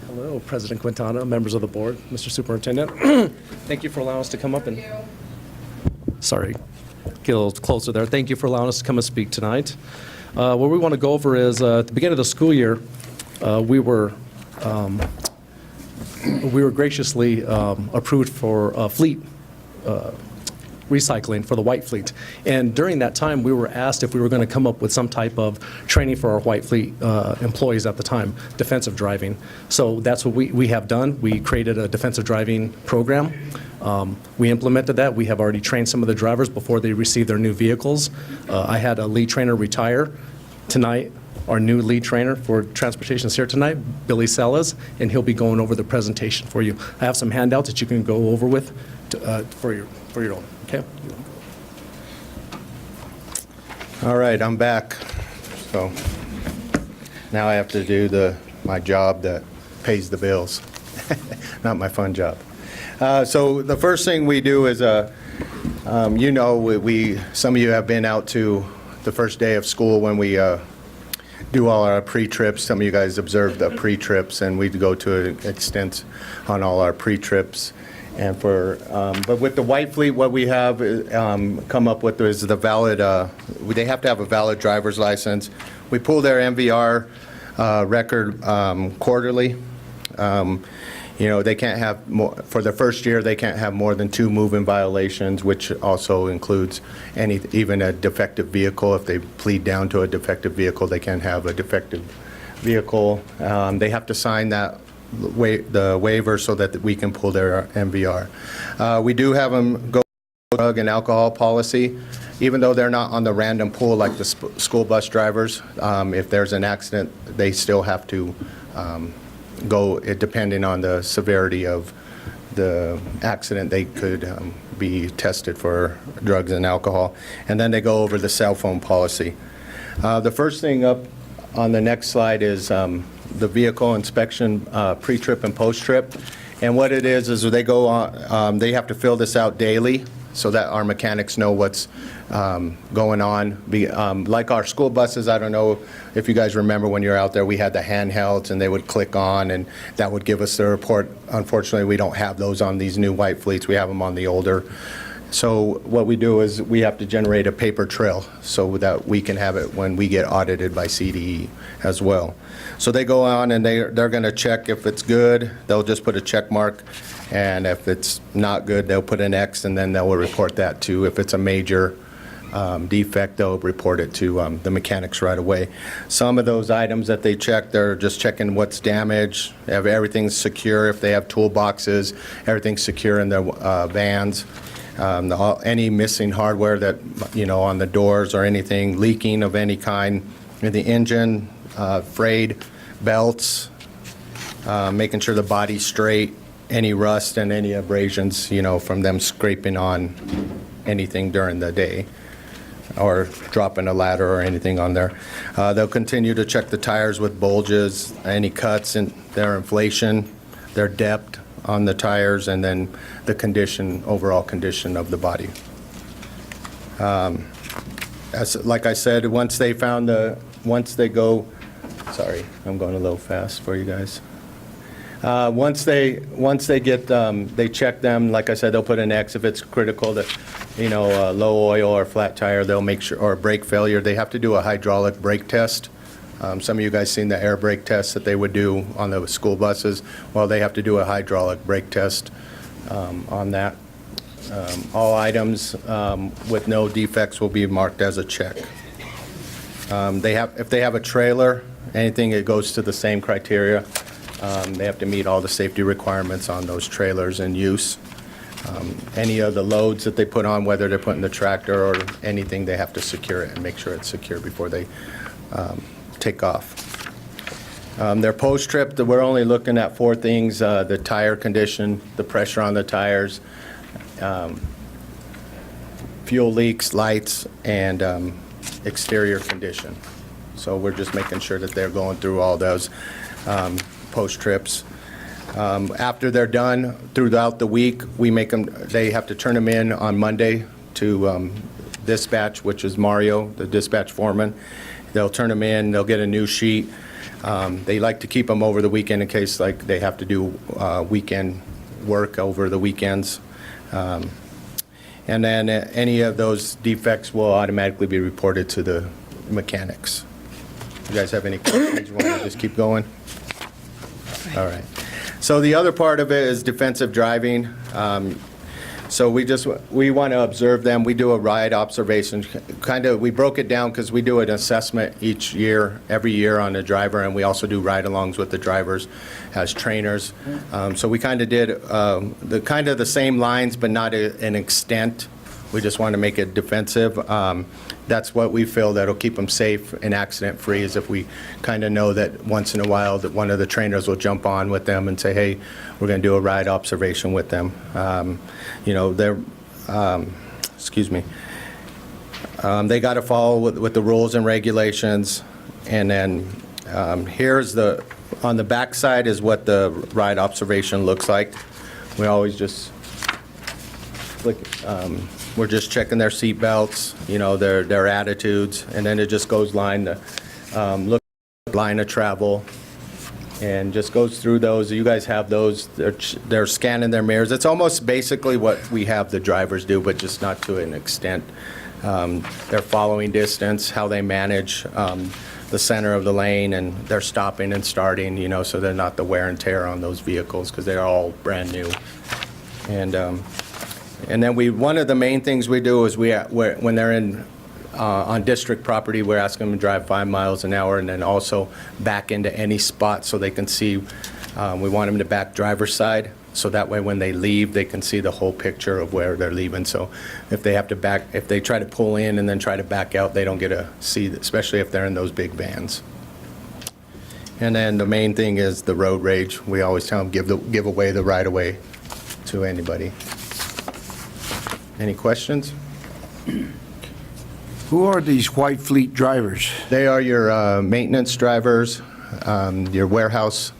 Hello, President Quintana, members of the board, Mr. Superintendent. Thank you for allowing us to come up and, sorry, get a little closer there. Thank you for allowing us to come and speak tonight. What we want to go over is, at the beginning of the school year, we were graciously approved for fleet recycling for the white fleet. And during that time, we were asked if we were going to come up with some type of training for our white fleet employees at the time, defensive driving. So that's what we have done. We created a defensive driving program. We implemented that. We have already trained some of the drivers before they receive their new vehicles. I had a lead trainer retire tonight. Our new lead trainer for transportation is here tonight, Billy Sellas, and he'll be going over the presentation for you. I have some handouts that you can go over with for your own. Okay. All right, I'm back. So now I have to do my job that pays the bills, not my fun job. So the first thing we do is, some of you have been out to the first day of school when we do all our pre-trips. Some of you guys observe the pre-trips, and we go to an extent on all our pre-trips. And but with the white fleet, what we have come up with is the valid, they have to have a valid driver's license. We pull their MVR record quarterly. They can't have more, for the first year, they can't have more than 2 move-in violations, which also includes even a defective vehicle. If they plead down to a defective vehicle, they can't have a defective vehicle. They have to sign the waiver so that we can pull their MVR. We do have them go drug and alcohol policy, even though they're not on the random pool like the school bus drivers. If there's an accident, they still have to go, depending on the severity of the accident, they could be tested for drugs and alcohol. And then they go over the cell phone policy. The first thing up on the next slide is the vehicle inspection pre-trip and post-trip. And what it is they go on, they have to fill this out daily so that our mechanics know what's going on. Like our school buses, I don't know if you guys remember when you're out there, we had the handhelds and they would click on and that would give us the report. Unfortunately, we don't have those on these new white fleets. We have them on the older. So what we do is we have to generate a paper trail so that we can have it when we get audited by CDE as well. So they go on and they're going to check if it's good. They'll just put a check mark. And if it's not good, they'll put an X, and then they'll report that to, if it's a major defect, they'll report it to the mechanics right away. Some of those items that they check, they're just checking what's damaged, if everything's secure, if they have toolboxes, everything's secure in their vans. Any missing hardware that, on the doors or anything, leaking of any kind, in the engine, frayed belts, making sure the body's straight, any rust and any abrasions, from them scraping on anything during the day or dropping a ladder or anything on there. They'll continue to check the tires with bulges, any cuts in their inflation, their depth on the tires, and then the condition, overall condition of the body. Like I said, once they go, sorry, I'm going a little fast for you guys. Once they get, they check them, like I said, they'll put an X if it's critical that, low oil or flat tire, they'll make sure, or brake failure, they have to do a hydraulic brake test. Some of you guys seen the air brake test that they would do on the school buses. Well, they have to do a hydraulic brake test on that. All items with no defects will be marked as a check. If they have a trailer, anything, it goes to the same criteria. They have to meet all the safety requirements on those trailers in use. Any of the loads that they put on, whether they're putting the tractor or anything, they have to secure it and make sure it's secure before they take off. Their post-trip, we're only looking at 4 things: the tire condition, the pressure on the tires, fuel leaks, lights, and exterior condition. So we're just making sure that they're going through all those post-trips. After they're done, throughout the week, they have to turn them in on Monday to dispatch, which is Mario, the dispatch foreman. They'll turn them in, they'll get a new sheet. They like to keep them over the weekend in case they have to do weekend work over the weekends. And then any of those defects will automatically be reported to the mechanics. You guys have any questions? You want to just keep going? All right. So the other part of it is defensive driving. So we want to observe them. We do a ride observation. We broke it down because we do an assessment every year on the driver, and we also do ride-alongs with the drivers as trainers. So we kind of did the same lines, but not an extent. We just want to make it defensive. That's what we feel that'll keep them safe and accident-free, is if we kind of know that once in a while that one of the trainers will jump on with them and say, hey, we're going to do a ride observation with them. They got to follow with the rules and regulations. And then here's on the back side is what the ride observation looks like. We always just click, we're just checking their seat belts, their attitudes, and then it just goes line of travel, and just goes through those. You guys have those. They're scanning their mirrors. It's almost basically what we have the drivers do, but just not to an extent. They're following distance, how they manage the the center of the lane, and they're stopping and starting, you know, so they're not the wear and tear on those vehicles because they're all brand new. And then one of the main things we do is when they're in on district property, we're asking them to drive 5 miles an hour and then also back into any spot so they can see. We want them to back driver's side, so that way when they leave, they can see the whole picture of where they're leaving. So if they try to pull in and then try to back out, they don't get to see, especially if they're in those big vans. And then the main thing is the road rage. We always tell them give away the right of way to anybody. Any questions? Who are these white fleet drivers? They are your maintenance drivers, your warehouse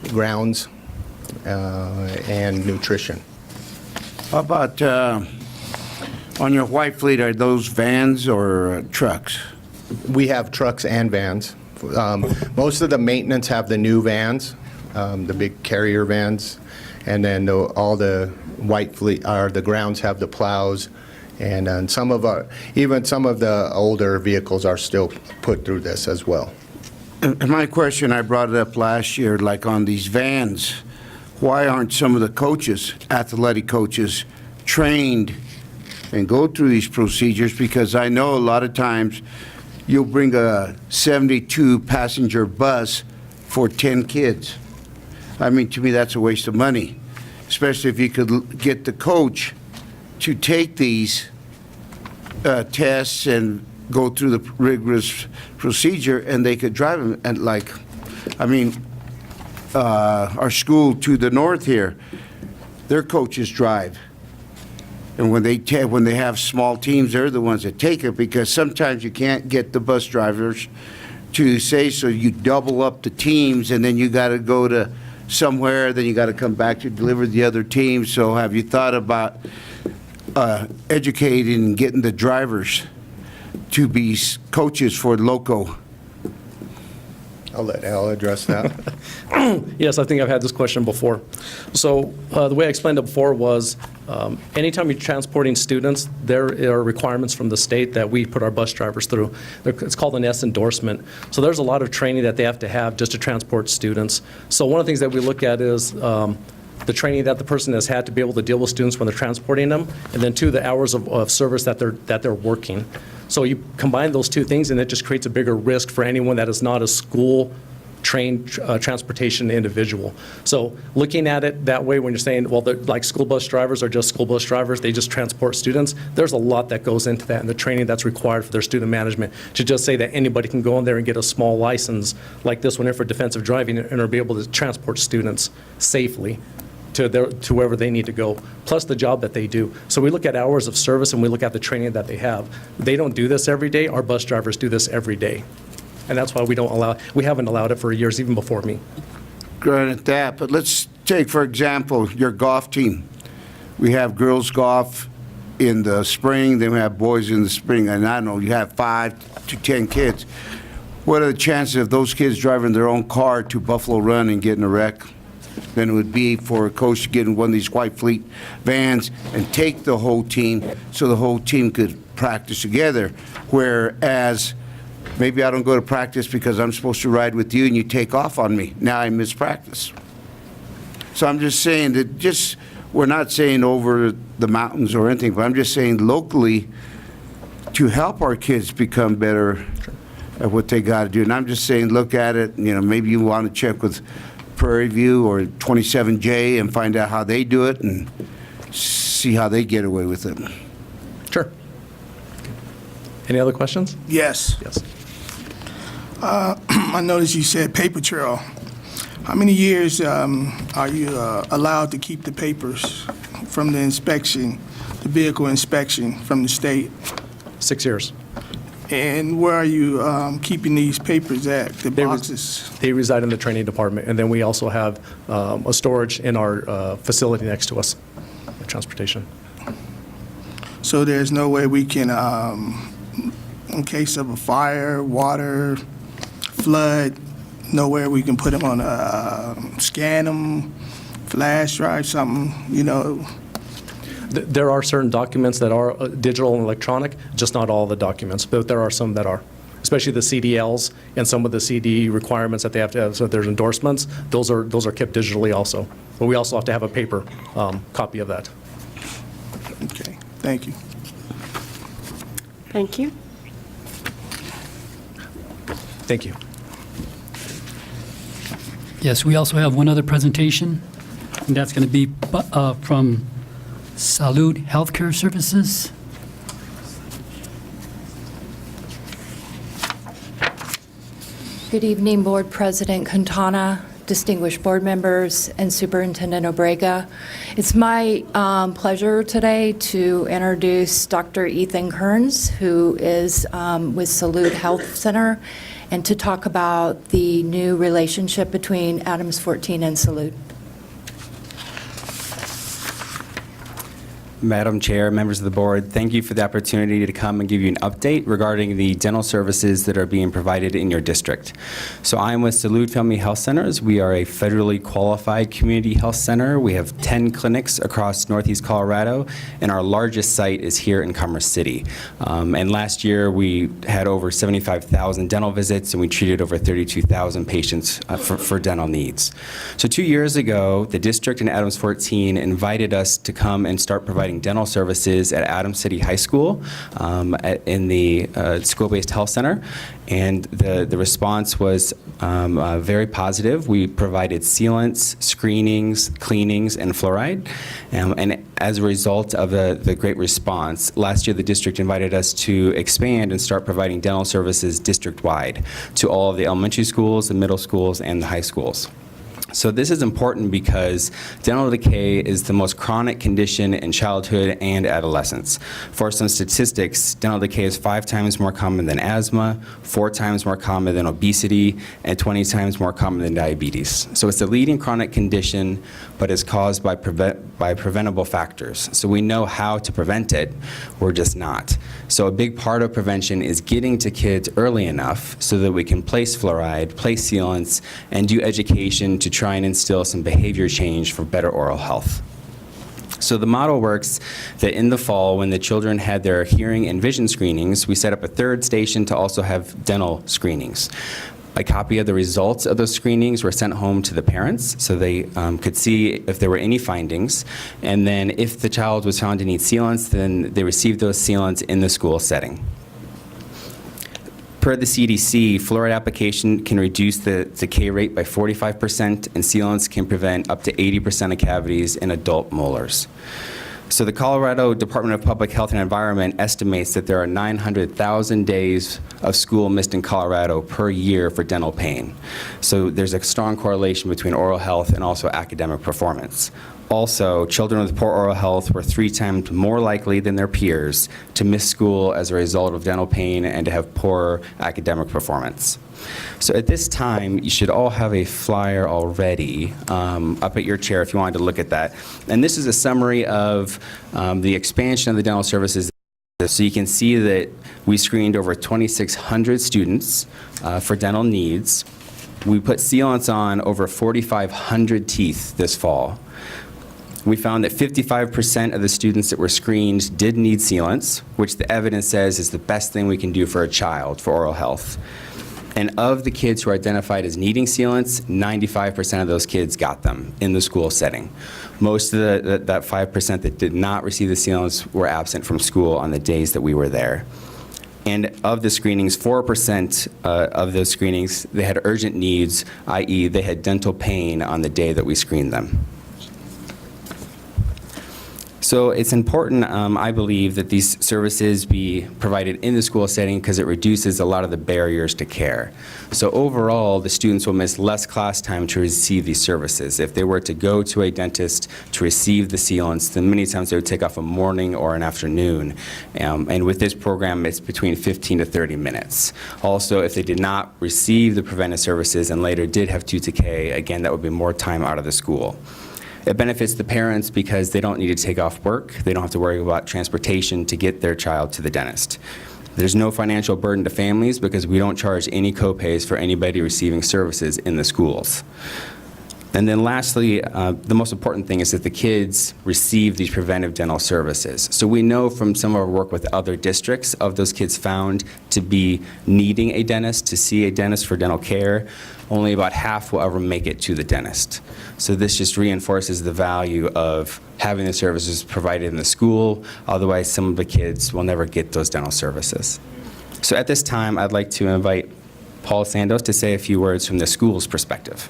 grounds, and nutrition. How about on your white fleet, are those vans or trucks? We have trucks and vans. Most of the maintenance have the new vans, the big carrier vans, and then all the white fleet, or the grounds have the plows, and even some of the older vehicles are still put through this as well. And my question, I brought it up last year, like on these vans, why aren't some of the coaches, athletic coaches, trained and go through these procedures? Because I know a lot of times you'll bring a 72-passenger bus for 10 kids. I mean, to me, that's a waste of money, especially if you could get the coach to take these tests and go through the rigorous procedure, and they could drive them. And our school to the north here, their coaches drive. And when they have small teams, they're the ones that take it, because sometimes you can't get the bus drivers to say, so you double up the teams, and then you got to go to somewhere, then you got to come back to deliver the other team. So have you thought about educating and getting the drivers to be coaches for loco? I'll let Al address that. Yes, I think I've had this question before. So the way I explained it before was anytime you're transporting students, there are requirements from the state that we put our bus drivers through. It's called an S endorsement. So there's a lot of training that they have to have just to transport students. So one of the things that we look at is the training that the person has had to be able to deal with students when they're transporting them, and then 2, the hours of service that they're working. So you combine those 2 things, and it just creates a bigger risk for anyone that is not a school-trained transportation individual. So looking at it that way, when you're saying, well, like school bus drivers are just school bus drivers, they just transport students, there's a lot that goes into that, and the training that's required for their student management. To just say that anybody can go in there and get a small license like this one here for defensive driving and be able to transport students safely to wherever they need to go, plus the job that they do. So we look at hours of service, and we look at the training that they have. They don't do this every day. Our bus drivers do this every day. And that's why we haven't allowed it for years, even before me. Granted that, but let's take, for example, your golf team. We have girls golf in the spring, then we have boys in the spring, and I know you have 5 to 10 kids. What are the chances of those kids driving their own car to Buffalo Run and getting a wreck than it would be for a coach to get in one of these white fleet vans and take the whole team so the whole team could practice together? Whereas maybe I don't go to practice because I'm supposed to ride with you and you take off on me. Now I miss practice. So I'm just saying that we're not saying over the mountains or anything, but I'm just saying locally to help our kids become better at what they got to do. And I'm just saying, look at it, maybe you want to check with Prairie View or 27J and find out how they do it and see how they get away with it. Sure. Any other questions? Yes. Yes. I noticed you said paper trail. How many years are you allowed to keep the papers from the inspection, the vehicle inspection from the state? 6 years. And where are you keeping these papers at, the boxes? They reside in the training department, and then we also have a storage in our facility next to us, transportation. So there's no way we can, in case of a fire, water, flood, nowhere we can put them on scan them, flash drive, something, There are certain documents that are digital and electronic, just not all the documents, but there are some that are, especially the CDLs and some of the CD requirements that they have to have, so there's endorsements, those are kept digitally also. But we also have to have a paper copy of that. Okay, thank you. Thank you. Thank you. Yes, we also have one other presentation, and that's going to be from Salud Healthcare Services. Good evening, Board President Quintana, distinguished board members, and Superintendent Obrega. It's my pleasure today to introduce Dr. Ethan Kearns, who is with Salud Health Center, and to talk about the new relationship between Adams 14 and Salud. Madam Chair, members of the board, thank you for the opportunity to come and give you an update regarding the dental services that are being provided in your district. So I'm with Salud Family Health Centers. We are a federally qualified community health center. We have 10 clinics across Northeast Colorado, and our largest site is here in Commerce City. And last year we had over 75,000 dental visits, and we treated over 32,000 patients for dental needs. So 2 years ago, the district and Adams 14 invited us to come and start providing dental services at Adams City High School in the school-based health center, and the response was very positive. We provided sealants, screenings, cleanings, and fluoride, and as a result of the great response, last year the district invited us to expand and start providing dental services district-wide to all of the elementary schools, the middle schools, and the high schools. So this is important because dental decay is the most chronic condition in childhood and adolescence. For some statistics, dental decay is 5 times more common than asthma, 4 times more common than obesity, and 20 times more common than diabetes. So it's a leading chronic condition, but is caused by preventable factors. So we know how to prevent it, we're just not. So a big part of prevention is getting to kids early enough so that we can place fluoride, place sealants, and do education to try and instill some behavior change for better oral health. So the model works that in the fall, when the children had their hearing and vision screenings, we set up a third station to also have dental screenings. A copy of the results of those screenings were sent home to the parents so they could see if there were any findings. And then if the child was found to need sealants, then they received those sealants in the school setting. Per the CDC, fluoride application can reduce the decay rate by 45%, and sealants can prevent up to 80% of cavities in adult molars. So the Colorado Department of Public Health and Environment estimates that there are 900,000 days of school missed in Colorado per year for dental pain. So there's a strong correlation between oral health and also academic performance. Also, children with poor oral health were 3 times more likely than their peers to miss school as a result of dental pain and to have poor academic performance. So at this time, you should all have a flyer already up at your chair if you wanted to look at that. And this is a summary of the expansion of the dental services. So you can see that we screened over 2,600 students for dental needs. We put sealants on over 4,500 teeth this fall. We found that 55% of the students that were screened did need sealants, which the evidence says is the best thing we can do for a child for oral health. And of the kids who are identified as needing sealants, 95% of those kids got them in the school setting. Most of that 5% that did not receive the sealants were absent from school on the days that we were there. And of the screenings, 4% of those screenings, they had urgent needs, i.e. they had dental pain on the day that we screened them. So it's important, I believe, that these services be provided in the school setting because it reduces a lot of the barriers to care. So overall, the students will miss less class time to receive these services. If they were to go to a dentist to receive the sealants, then many times they would take off a morning or an afternoon. And with this program, it's between 15 to 30 minutes. Also, if they did not receive the preventive services and later did have tooth decay, again, that would be more time out of the school. It benefits the parents because they don't need to take off work. They don't have to worry about transportation to get their child to the dentist. There's no financial burden to families because we don't charge any copays for anybody receiving services in the schools. And then lastly, the most important thing is that the kids receive these preventive dental services. So we know from some of our work with other districts of those kids found to be needing a dentist, to see a dentist for dental care, only about half will ever make it to the dentist. So this just reinforces the value of having the services provided in the school. Otherwise, some of the kids will never get those dental services. So at this time, I'd like to invite Paul Sandos to say a few words from the school's perspective.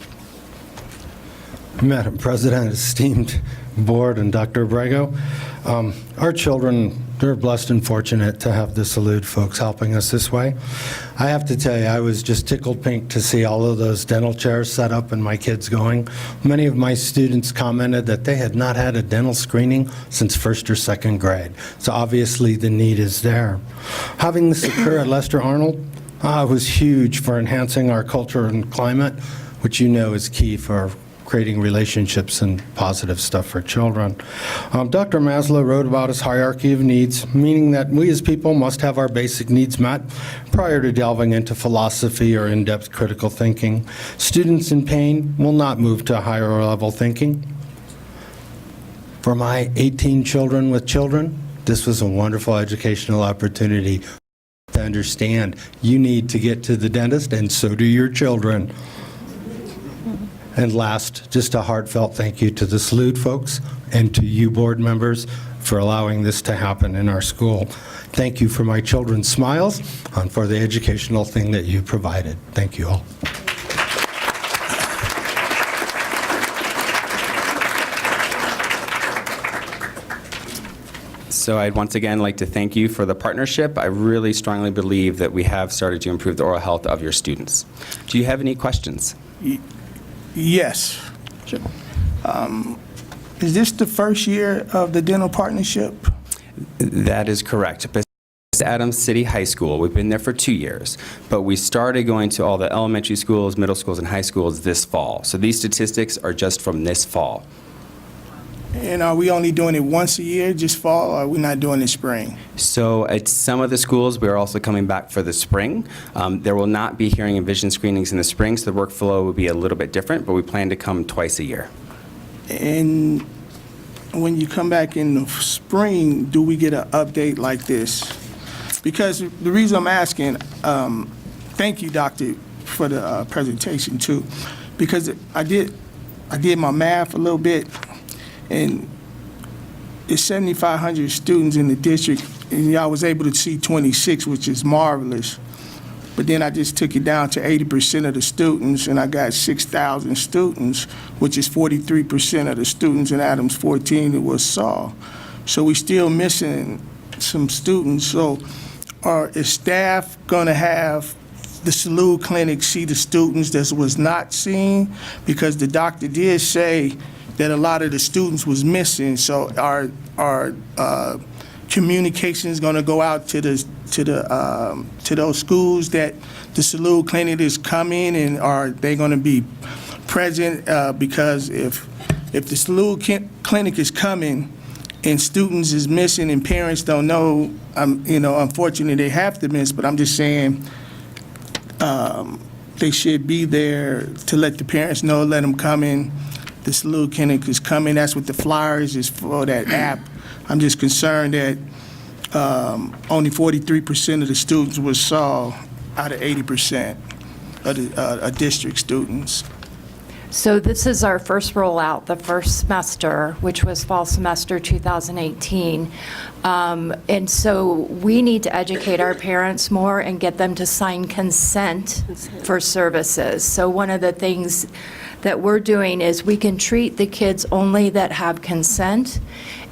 Madam President, esteemed board, and Dr. Borrego, our children, they're blessed and fortunate to have the Salud folks helping us this way. I have to tell you, I was just tickled pink to see all of those dental chairs set up and my kids going. Many of my students commented that they had not had a dental screening since first or second grade. So obviously the need is there. Having this occur at Lester Arnold was huge for enhancing our culture and climate, which you know is key for creating relationships and positive stuff for children. Dr. Maslow wrote about his hierarchy of needs, meaning that we as people must have our basic needs met prior to delving into philosophy or in-depth critical thinking. Students in pain will not move to higher level thinking. For my 18 children with children, this was a wonderful educational opportunity to understand you need to get to the dentist, and so do your children. And last, just a heartfelt thank you to the Salud folks and to you board members for allowing this to happen in our school. Thank you for my children's smiles and for the educational thing that you provided. Thank you all. So I'd once again like to thank you for the partnership. I really strongly believe that we have started to improve the oral health of your students. Do you have any questions? Yes. Sure. Is this the first year of the dental partnership? That is correct. Adams City High School, we've been there for 2 years, but we started going to all the elementary schools, middle schools, and high schools this fall. So these statistics are just from this fall. And are we only doing it once a year, just fall, or are we not doing it spring? So at some of the schools, we are also coming back for the spring. There will not be hearing and vision screenings in the spring, so the workflow will be a little bit different, but we plan to come twice a year. And when you come back in the spring, do we get an update like this? Because the reason I'm asking, thank you, Doctor, for the presentation too, because I did my math a little bit, and it's 7,500 students in the district, and I was able to see 26, which is marvelous. But then I just took it down to 80% of the students, and I got 6,000 students, which is 43% of the students in Adams 14 that was SAW. So we still missing some students. So is staff going to have the Salud clinic see the students that was not seen? Because the doctor did say that a lot of the students was missing. So our communication is going to go out to those schools that the Salud clinic is coming, and are they going to be present? Because if the Salud clinic is coming and students is missing and parents don't know, unfortunately they have to miss. But I'm just saying they should be there to let the parents know, let them come in. The Salud clinic is coming. That's what the flyers is for, that app. I'm just concerned that only 43% of the students was SAW out of 80% of the district students. So this is our first rollout, the first semester, which was fall semester 2018. And so we need to educate our parents more and get them to sign consent for services. So one of the things that we're doing is we can treat the kids only that have consent,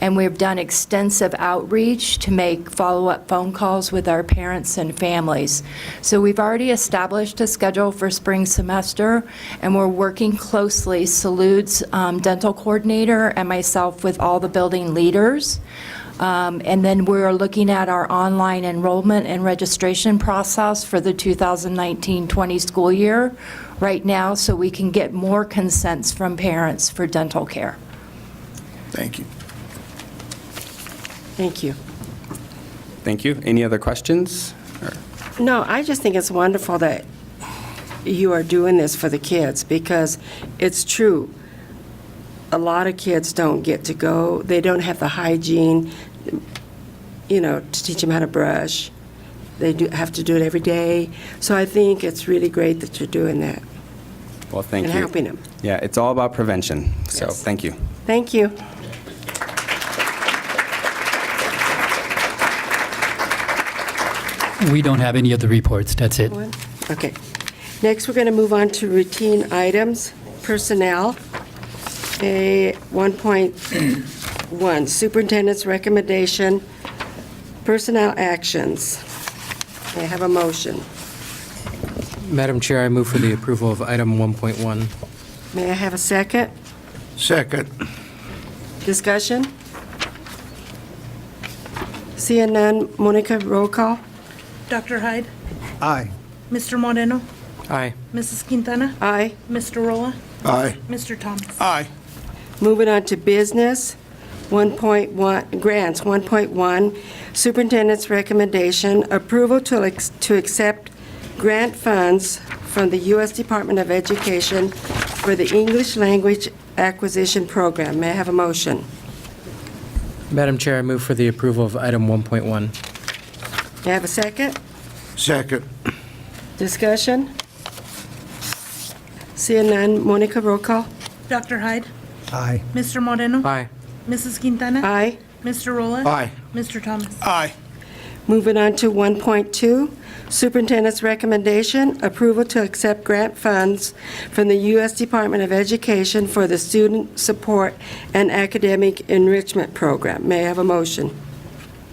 and we've done extensive outreach to make follow-up phone calls with our parents and families. So we've already established a schedule for spring semester, and we're working closely, Salud's dental coordinator and myself, with all the building leaders. And then we're looking at our online enrollment and registration process for the 2019-20 school year right now, so we can get more consents from parents for dental care. Thank you. Thank you. Thank you. Any other questions? No, I just think it's wonderful that you are doing this for the kids, because it's true. a lot of kids don't get to go. They don't have the hygiene, to teach them how to brush. They have to do it every day. So I think it's really great that you're doing that Well, thank and you. helping them. Yeah, it's all about prevention, so thank you. Thank you. We don't have any other reports. That's it. Okay. Next, we're going to move on to routine items, personnel. 1.1, superintendent's recommendation, personnel actions. May I have a motion? Madam Chair, I move for the approval of item 1.1. May I have a second? Second. Discussion? Seeing none, Monica, roll call. Dr. Hyde? Aye. Mr. Moreno? Aye. Mrs. Quintana? Aye. Mr. Rolla? Aye. Mr. Thomas? Aye. Moving on to business, 1.1, grants, 1.1, superintendent's recommendation, approval to accept grant funds from the U.S. Department of Education for the English Language Acquisition Program. May I have a motion? Madam Chair, I move for the approval of item 1.1. May I have a second? Second. Discussion? Seeing none, Monica, roll call. Dr. Hyde? Aye. Mr. Moreno? Aye. Mrs. Quintana? Aye. Mr. Rolla? Aye. Mr. Thomas? Aye. Moving on to 1.2, superintendent's recommendation, approval to accept grant funds from the U.S. Department of Education for the Student Support and Academic Enrichment Program. May I have a motion?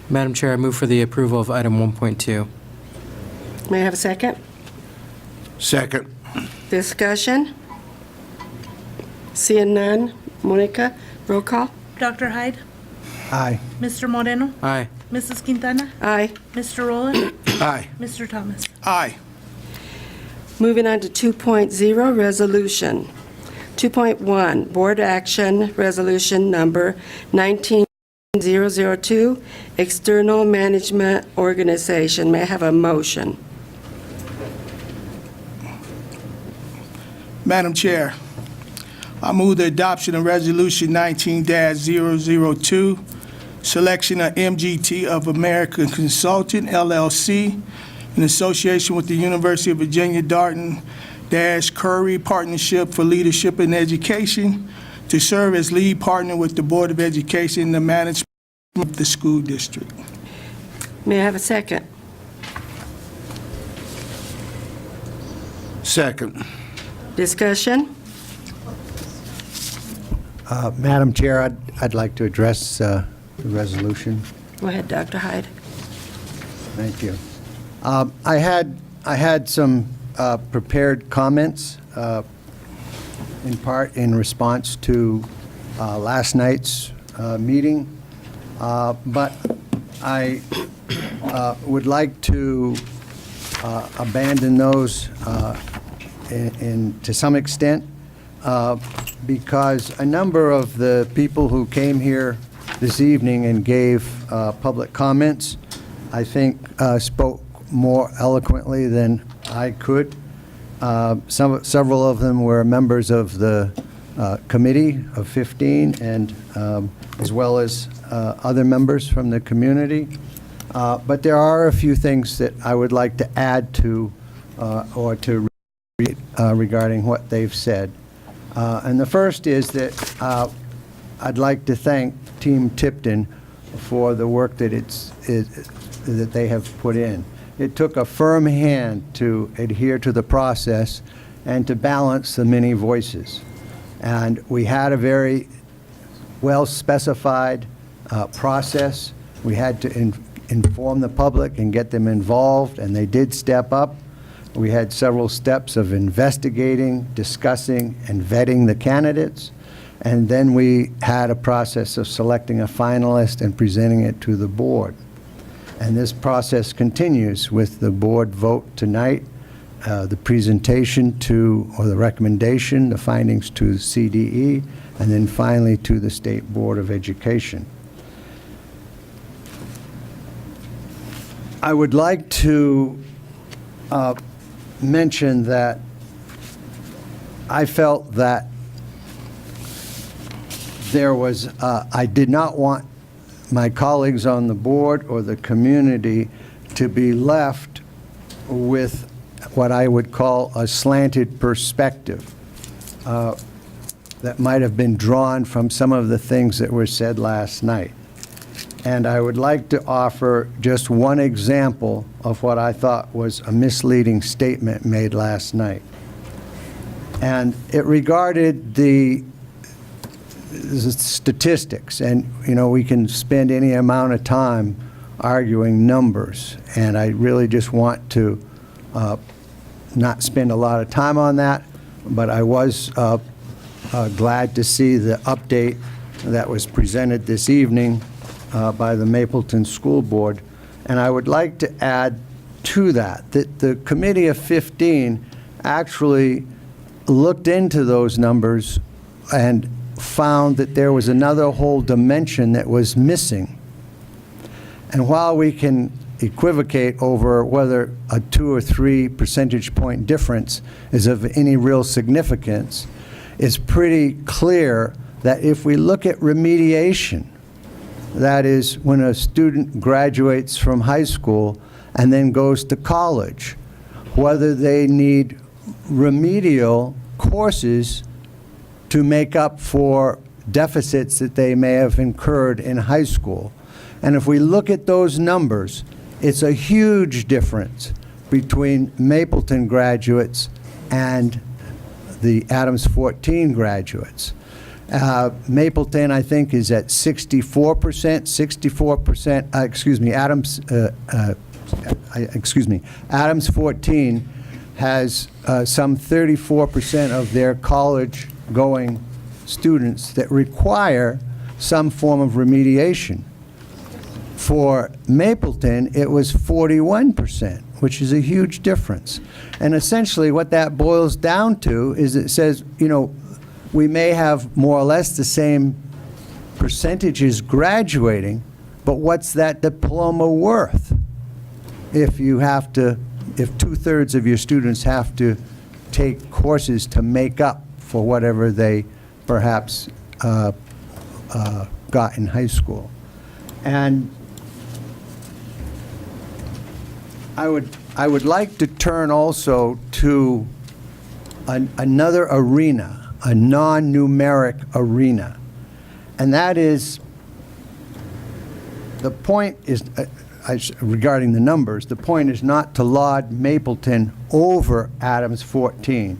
Madam Chair, I move for the approval of item 1.2. May I have a second? Second. Discussion? Seeing none, Monica, roll call. Dr. Hyde? Aye. Mr. Moreno? Aye. Mrs. Quintana? Aye. Mr. Rolla? Aye. Mr. Thomas? Aye. Moving on to 2.0, resolution. 2.1, board action, resolution number 19002, external management organization. May I have a motion? Madam Chair, I move the adoption of Resolution 19-002, selection of MGT of America Consultant, LLC, in association with the University of Virginia Darden-Curry Partnership for Leadership in Education, to serve as lead partner with the Board of Education in the management of the school district. May I have a second? Second. Discussion? Madam Chair, I'd like to address the resolution. Go ahead, Dr. Hyde. Thank you. I had some prepared comments, in part in response to last night's meeting, but I would like to abandon those to some extent, because a number of the people who came here this evening and gave public comments, I think, spoke more eloquently than I could. Several of them were members of the committee of 15, and as well as other members from the community. But there are a few things that I would like to add to or to read regarding what they've said. And the first is that I'd like to thank Team Tipton for the work that that they have put in. It took a firm hand to adhere to the process and to balance the many voices. And we had a very well-specified process. We had to inform the public and get them involved, and they did step up. We had several steps of investigating, discussing, and vetting the candidates. And then we had a process of selecting a finalist and presenting it to the board. And this process continues with the board vote tonight, the presentation to, or the recommendation, the findings to the CDE, and then finally to the State Board of Education. I would like to mention that I felt that there was, I did not want my colleagues on the board or the community to be left with what I would call a slanted perspective that might have been drawn from some of the things that were said last night. And I would like to offer just one example of what I thought was a misleading statement made last night. And it regarded the statistics. And, you know, we can spend any amount of time arguing numbers. And I really just want to not spend a lot of time on that. But I was glad to see the update that was presented this evening by the Mapleton School Board. And I would like to add to that the Committee of 15 actually looked into those numbers and found that there was another whole dimension that was missing. And while we can equivocate over whether a 2 or 3 percentage point difference is of any real significance, it's pretty clear that if we look at remediation, that is, when a student graduates from high school and then goes to college, whether they need remedial courses to make up for deficits that they may have incurred in high school. And if we look at those numbers, it's a huge difference between Mapleton graduates and the Adams 14 graduates. Mapleton, I think, is at 64%, Adams 14 has some 34% of their college-going students that require some form of remediation. For Mapleton, it was 41%, which is a huge difference. And essentially what that boils down to is it says, you know, we may have more or less the same percentages graduating, but what's that diploma worth if you have to, if 2/3 of your students have to take courses to make up for whatever they perhaps got in high school? And I would like to turn also to another arena, a non-numeric arena, and that is, the point is, regarding the numbers, the point is not to laud Mapleton over Adams 14,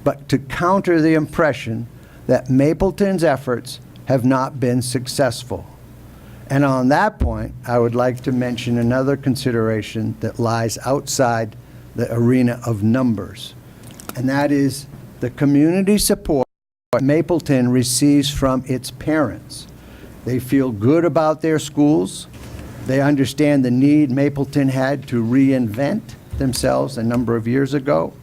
but to counter the impression that Mapleton's efforts have not been successful. And on that point, I would like to mention another consideration that lies outside the arena of numbers, and that is the community support Mapleton receives from its parents. They feel good about their schools. They understand the need Mapleton had to reinvent themselves a number of years ago.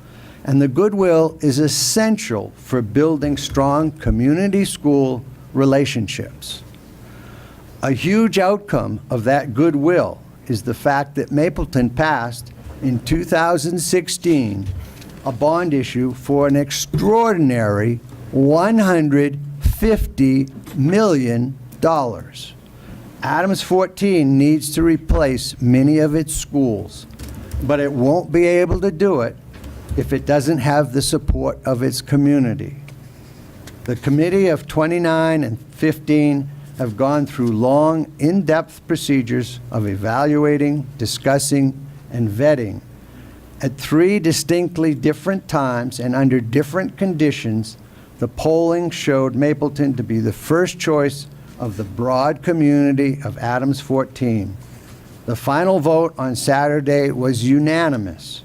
And the goodwill is essential for building strong community school relationships. A huge outcome of that goodwill is the fact that Mapleton passed in 2016 a bond issue for an extraordinary $150 million. Adams 14 needs to replace many of its schools, but it won't be able to do it if it doesn't have the support of its community. The committee of 29 and 15 have gone through long, in-depth procedures of evaluating, discussing, and vetting. At 3 distinctly different times and under different conditions, the polling showed Mapleton to be the first choice of the broad community of Adams 14. The final vote on Saturday was unanimous.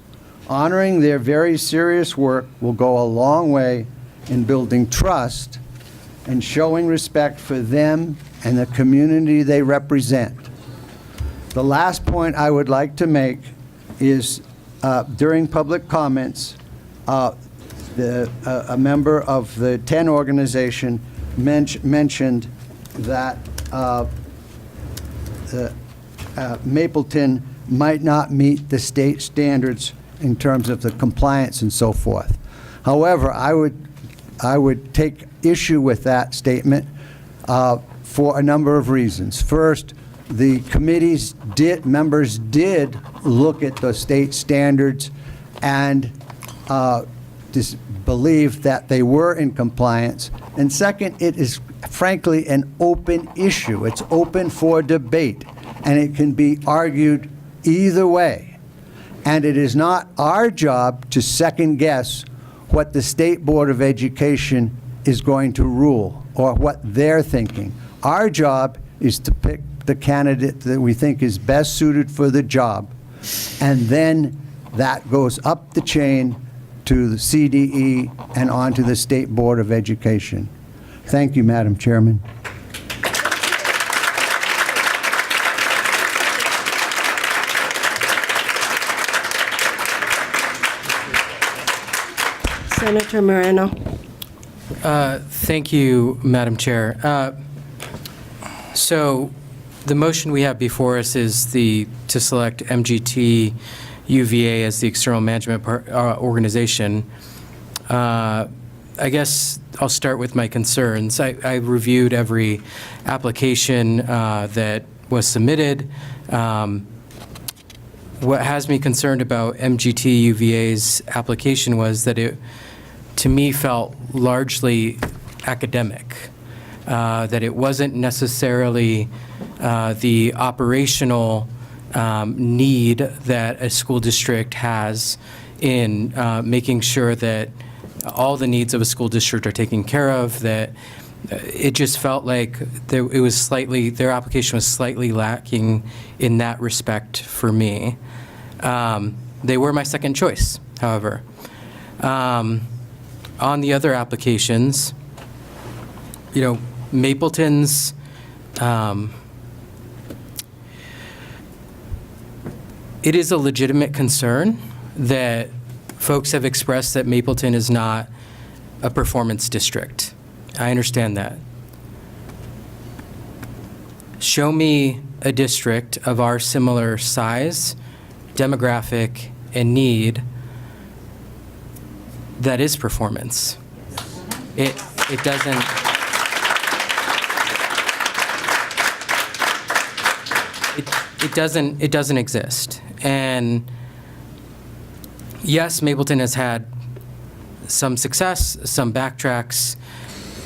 Honoring their very serious work will go a long way in building trust and showing respect for them and the community they represent. The last point I would like to make is during public comments, a member of the 10 organization mentioned that Mapleton might not meet the state standards in terms of the compliance and so forth. However, I would take issue with that statement. for a number of reasons. First, the committee's members did look at the state standards and believed that they were in compliance. And second, it is frankly an open issue. It's open for debate, and it can be argued either way. And it is not our job to second-guess what the State Board of Education is going to rule or what they're thinking. Our job is to pick the candidate that we think is best suited for the job, and then that goes up the chain to the CDE and on to the State Board of Education. Thank you, Madam Chairman. Senator Moreno. Thank you, Madam Chair. So the motion we have before us is to select MGT UVA as the external management organization. I guess I'll start with my concerns. I reviewed every application that was submitted. What has me concerned about MGT UVA's application was that it, to me, felt largely academic, that it wasn't necessarily the operational need that a school district has in making sure that all the needs of a school district are taken care of, that it just felt like their application was slightly lacking in that respect for me. They were my second choice, however. On the other applications, Mapleton's it is a legitimate concern that folks have expressed that Mapleton is not a performance district. I understand that. Show me a district of our similar size, demographic, and need that is performance. It doesn't. It doesn't exist. And yes, Mapleton has had some success, some backtracks.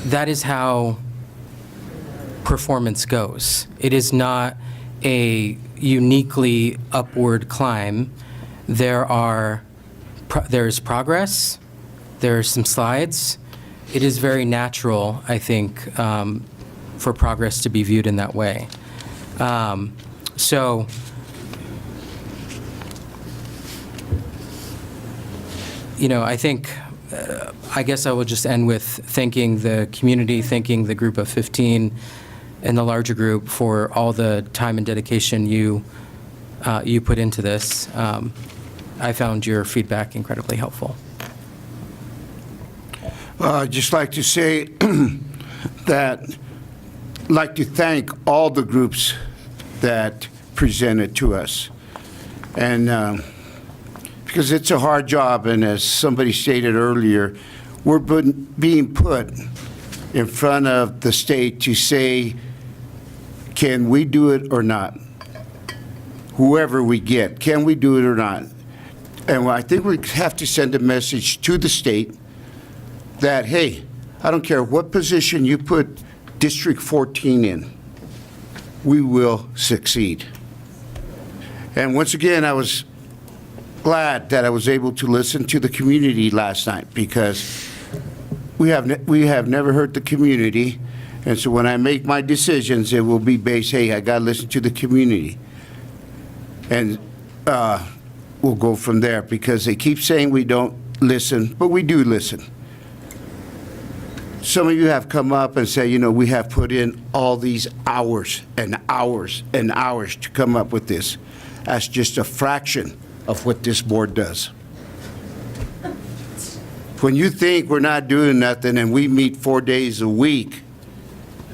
That is how performance goes. It is not a uniquely upward climb. There's progress. There's some slides. It is very natural, I think, for progress to be viewed in that way. So, I think, I guess I will just end with thanking the community, thanking the group of 15 and the larger group for all the time and dedication you put into this. I found your feedback incredibly helpful. I'd just like to say that I'd like to thank all the groups that presented to us. And because it's a hard job, and as somebody stated earlier, we're being put in front of the state to say, can we do it or not? Whoever we get, can we do it or not? And I think we have to send a message to the state that, hey, I don't care what position you put District 14 in, we will succeed. And once again, I was glad that I was able to listen to the community last night, because we have never heard the community. And so when I make my decisions, it will be based, hey, I got to listen to the community. And we'll go from there, because they keep saying we don't listen, but we do listen. Some of you have come up and said, we have put in all these hours and hours and hours to come up with this. That's just a fraction of what this board does. When you think we're not doing nothing and we meet 4 days a week,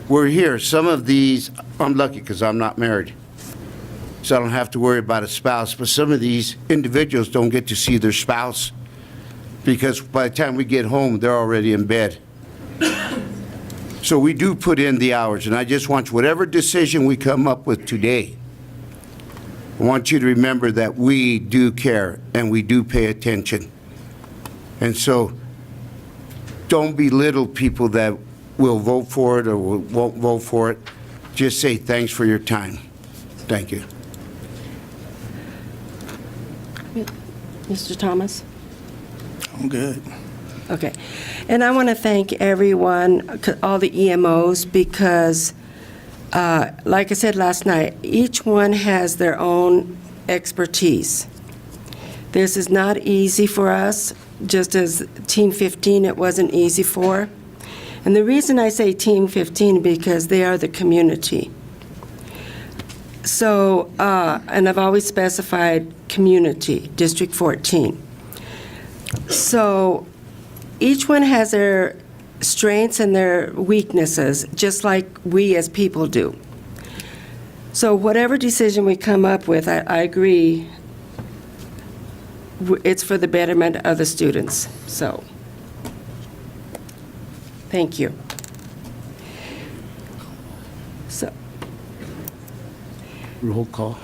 we're here. Some of these, I'm lucky because I'm not married, so I don't have to worry about a spouse, but some of these individuals don't get to see their spouse, because by the time we get home, they're already in bed. So we do put in the hours, and I just want whatever decision we come up with today, I want you to remember that we do care and we do pay attention. And so don't belittle people that will vote for it or won't vote for it. Just say thanks for your time. Thank you. Mr. Thomas? I'm good. Okay. And I want to thank everyone, all the EMOs, because, like I said last night, each one has their own expertise. This is not easy for us, just as Team 15 it wasn't easy for. And the reason I say Team 15 because they are the community. So, and I've always specified community, District 14. So each one has their strengths and their weaknesses, just like we as people do. So whatever decision we come up with, I agree, it's for the betterment of the students. So, thank you. So, roll call.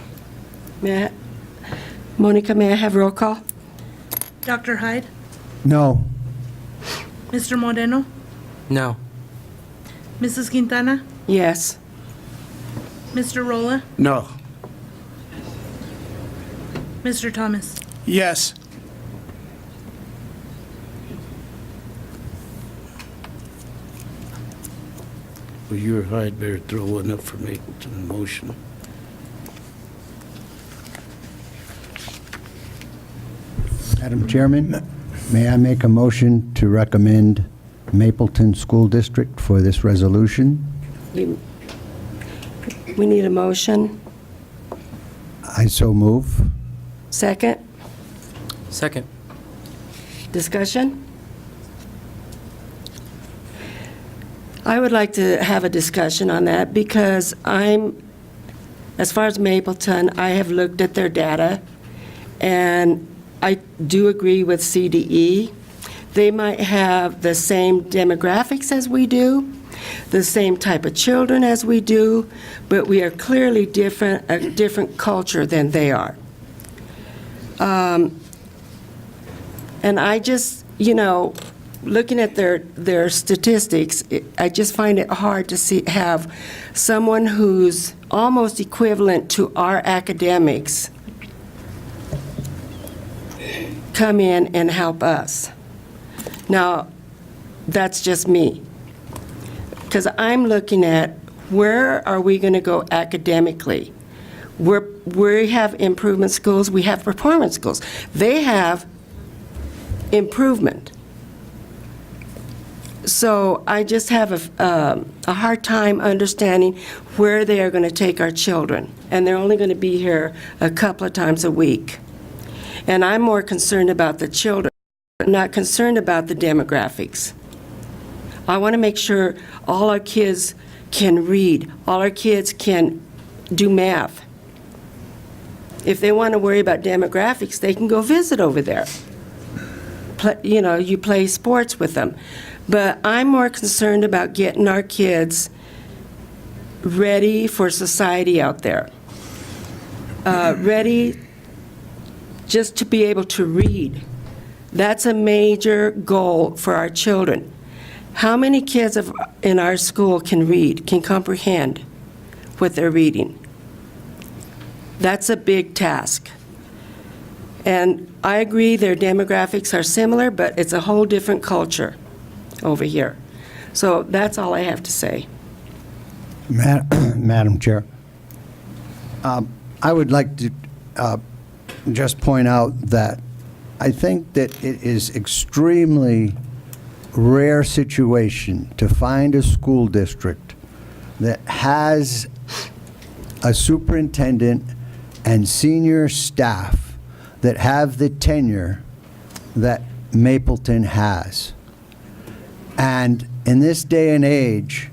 Monica, may I have roll call? Dr. Hyde? No. Mr. Moreno? No. Mrs. Quintana? Yes. Mr. Rolla? No. Mr. Thomas? Yes. Well, you're Hyde, better throw one up for me to the motion. Madam Chairman, may I make a motion to recommend Mapleton School District for this resolution? We need a motion. I so move. Second? Second. Discussion? I would like to have a discussion on that because as far as Mapleton, I have looked at their data, and I do agree with CDE. They might have the same demographics as we do, the same type of children as we do, but we are clearly different, a different culture than they are. And I just, looking at their statistics, I just find it hard to have someone who's almost equivalent to our academics come in and help us. Now, that's just me. Because I'm looking at where are we going to go academically? We have improvement schools, we have performance schools. They have improvement. So I just have a hard time understanding where they are going to take our children. And they're only going to be here a couple of times a week. And I'm more concerned about the children, not concerned about the demographics. I want to make sure all our kids can read, all our kids can do math. If they want to worry about demographics, they can go visit over there. You play sports with them. But I'm more concerned about getting our kids ready for society out there. Ready just to be able to read. That's a major goal for our children. How many kids in our school can read, can comprehend what they're reading? That's a big task. And I agree their demographics are similar, but it's a whole different culture over here. So that's all I have to say. Madam Chair, I would like to just point out that I think that it is extremely rare situation to find a school district that has a superintendent and senior staff that have the tenure that Mapleton has. And in this day and age,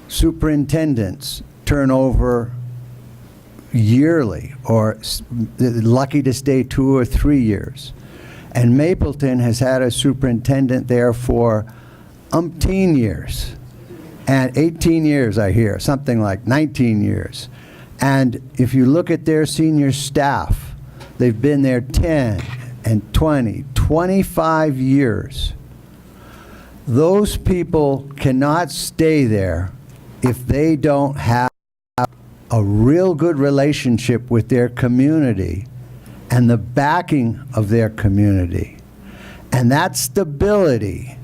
superintendents turn over yearly, or lucky to stay 2 or 3 years. And Mapleton has had a superintendent there for umpteen years. And 18 years, I hear, something like 19 years. And if you look at their senior staff, they've been there 10 and 20, 25 years. Those people cannot stay there if they don't have a real good relationship with their community and the backing of their community. And that stability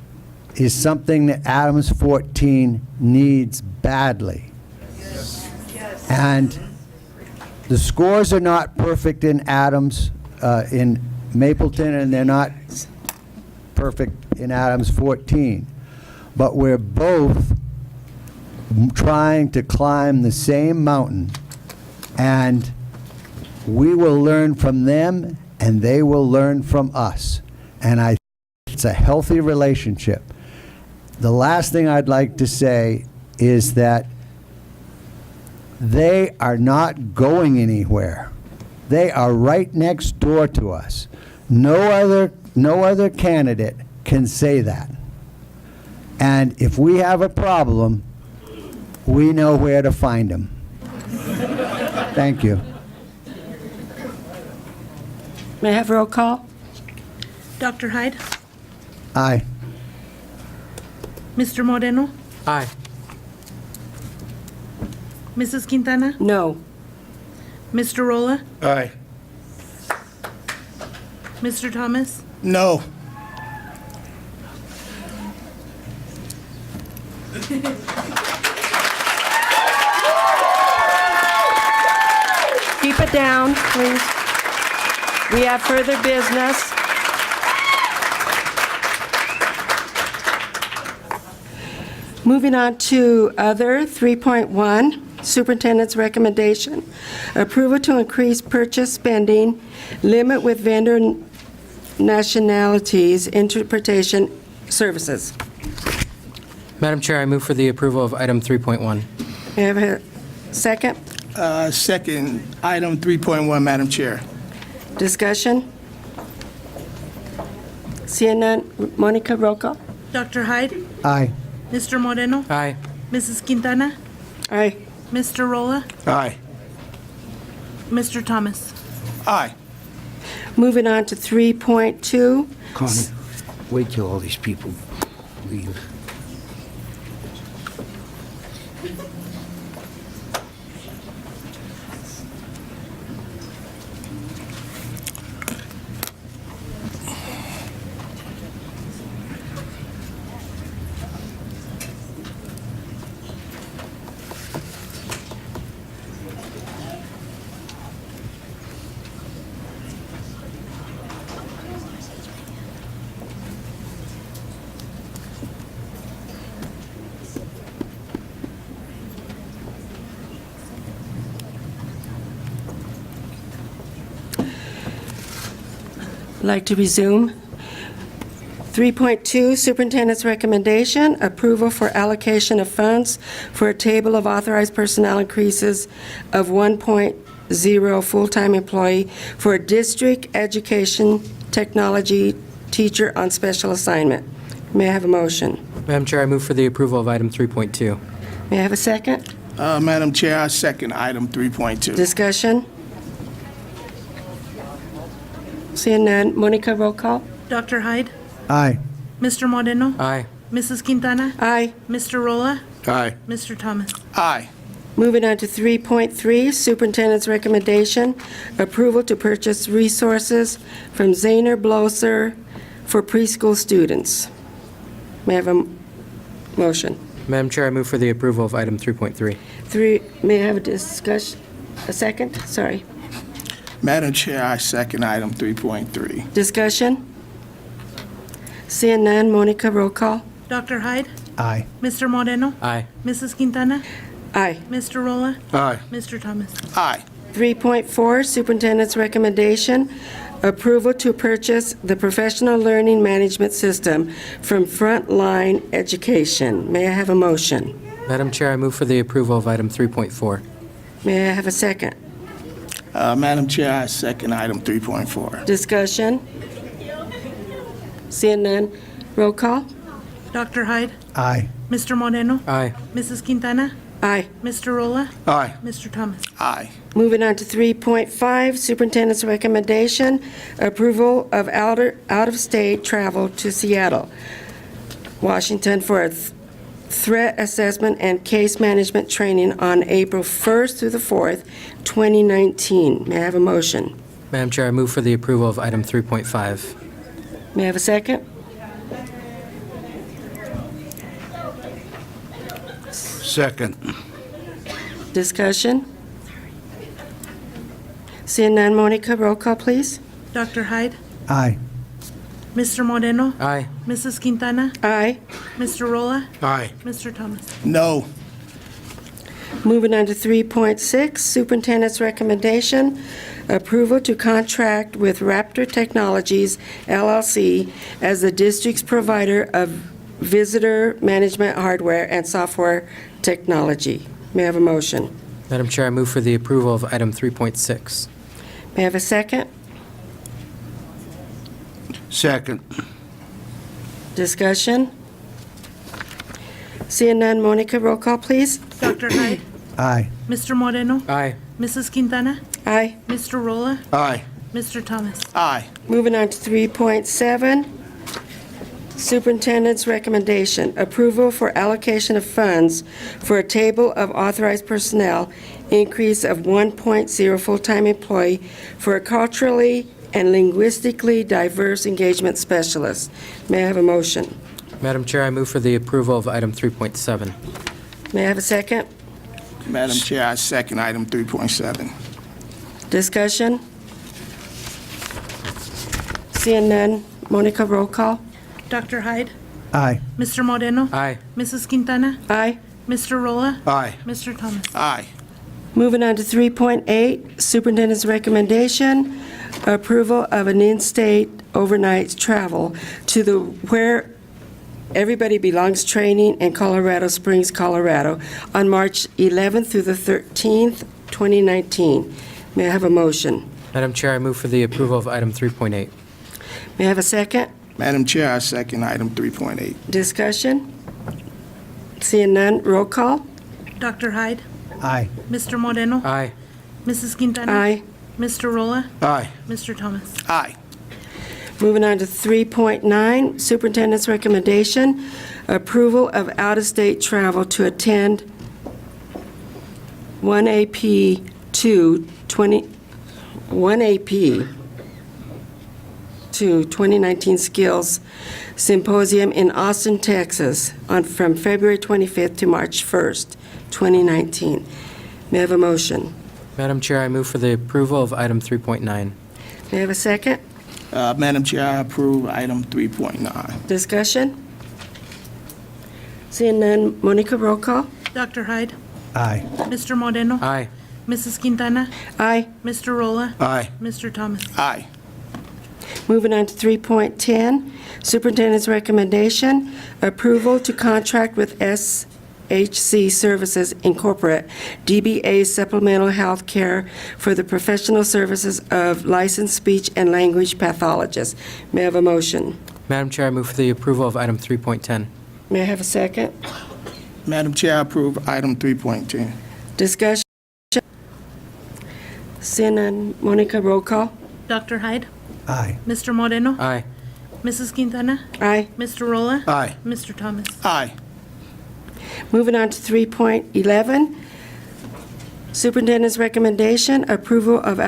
is something that Adams 14 needs badly. And the scores are not perfect in Adams, in Mapleton, and they're not perfect in Adams 14. But we're both trying to climb the same mountain, and we will learn from them, and they will learn from us. And I think it's a healthy relationship. The last thing I'd like to say is that they are not going anywhere. They are right next door to us. No other candidate can say that. And if we have a problem, we know where to find them. Thank you. May I have roll call? Dr. Hyde? Aye. Mr. Moreno? Aye. Mrs. Quintana? No. Mr. Rolla? Aye. Mr. Thomas? No. Keep it down, please. We have further business. Moving on to other, 3.1, Superintendent's recommendation. Approval to increase purchase spending, limit with vendor nationalities, interpretation services. Madam Chair, I move for the approval of item 3.1. May I have a second? Second, item 3.1, Madam Chair. Discussion? Seeing none, Monica, roll call. Dr. Hyde? Aye. Mr. Moreno? Aye. Mrs. Quintana? Aye. Mr. Rolla? Aye. Mr. Thomas? Aye. Moving on to 3.2. Connie, wait till all these people leave. Like to resume. 3.2, Superintendent's recommendation, approval for allocation of funds for a table of authorized personnel increases of 1.0 full-time employee for a district education technology teacher on special assignment. May I have a motion? Madam Chair, I move for the approval of item 3.2. May I have a second? Madam Chair, I second item 3.2. Discussion? Seeing none, Monica, roll call. Dr. Hyde? Aye. Mr. Moreno? Aye. Mrs. Quintana? Aye. Mr. Rolla? Aye. Mr. Thomas? Aye. Moving on to 3.3, Superintendent's recommendation, approval to purchase resources from Zahner Blosser for preschool students. May I have a motion? Madam Chair, I move for the approval of item 3.3. May I have a discussion, a second? Sorry. Madam Chair, I second item 3.3. Discussion? Seeing none, Monica, roll call. Dr. Hyde? Aye. Mr. Moreno? Aye. Mrs. Quintana? Aye. Mr. Rolla? Aye. Mr. Thomas? Aye. 3.4, Superintendent's recommendation, approval to purchase the professional learning management system from Frontline Education. May I have a motion? Madam Chair, I move for the approval of item 3.4. May I have a second? Madam Chair, I second item 3.4. Discussion? Seeing none, roll call. Dr. Hyde? Aye. Mr. Moreno? Aye. Mrs. Quintana? Aye. Mr. Rolla? Aye. Mr. Thomas? Aye. Moving on to 3.5, Superintendent's recommendation, approval of out-of-state travel to Seattle, Washington for a threat assessment and case management training on April 1st through the 4th, 2019. May I have a motion? Madam Chair, I move for the approval of item 3.5. May I have a second? Second. Discussion? Seeing none, Monica, roll call, please. Dr. Hyde? Aye. Mr. Moreno? Aye. Mrs. Quintana? Aye. Mr. Rolla? Aye. Mr. Thomas? No. Moving on to 3.6, Superintendent's recommendation, approval to contract with Raptor Technologies, LLC, as the district's provider of visitor management hardware and software technology. May I have a motion? Madam Chair, I move for the approval of item 3.6. May I have a second? Second. Discussion? Seeing none, Monica, roll call, please. Dr. Hyde? Aye. Mr. Moreno? Aye. Mrs. Quintana? Aye. Mr. Rolla? Aye. Mr. Thomas? Aye. Moving on to 3.7, Superintendent's recommendation, approval for allocation of funds for a table of authorized personnel, increase of 1.0 full-time employee for a culturally and linguistically diverse engagement specialist. May I have a motion? Madam Chair, I move for the approval of item 3.7. May I have a second? Madam Chair, I second item 3.7. Discussion? Seeing none, Monica, roll call. Dr. Hyde? Aye. Mr. Moreno? Aye. Mrs. Quintana? Aye. Mr. Rolla? Aye. Mr. Thomas? Aye. Moving on to 3.8, Superintendent's recommendation, approval of an in-state overnight travel to the Where Everybody Belongs training in Colorado Springs, Colorado, on March 11th through the 13th, 2019. May I have a motion? Madam Chair, I move for the approval of item 3.8. May I have a second? Madam Chair, I second item 3.8. Discussion? Seeing none, roll call. Dr. Hyde? Aye. Mr. Moreno? Aye. Mrs. Quintana? Aye. Mr. Rolla? Aye. Mr. Thomas? Aye. Moving on to 3.9, Superintendent's recommendation, approval of out-of-state travel to attend 1AP 2019 Skills Symposium in Austin, Texas, from February 25th to March 1st, 2019. May I have a motion? Madam Chair, I move for the approval of item 3.9. May I have a second? Madam Chair, I approve item 3.9. Discussion? Seeing none, Monica, roll call. Dr. Hyde? Aye. Mr. Moreno? Aye. Mrs. Quintana? Aye. Mr. Rolla? Aye. Mr. Thomas? Aye. Moving on to 3.10, Superintendent's recommendation, approval to contract with SHC Services Incorporated, DBA Supplemental Health Care for the professional services of licensed speech and language pathologists. May I have a motion? Madam Chair, I move for the approval of item 3.10. May I have a second? Madam Chair, I approve item 3.10. Discussion? Seeing none, Monica, roll call. Dr. Hyde? Aye. Mr. Moreno? Aye. Mrs. Quintana? Aye. Mr. Rolla? Aye. Mr. Thomas? Aye. Moving on to 3.11, Superintendent's recommendation, approval of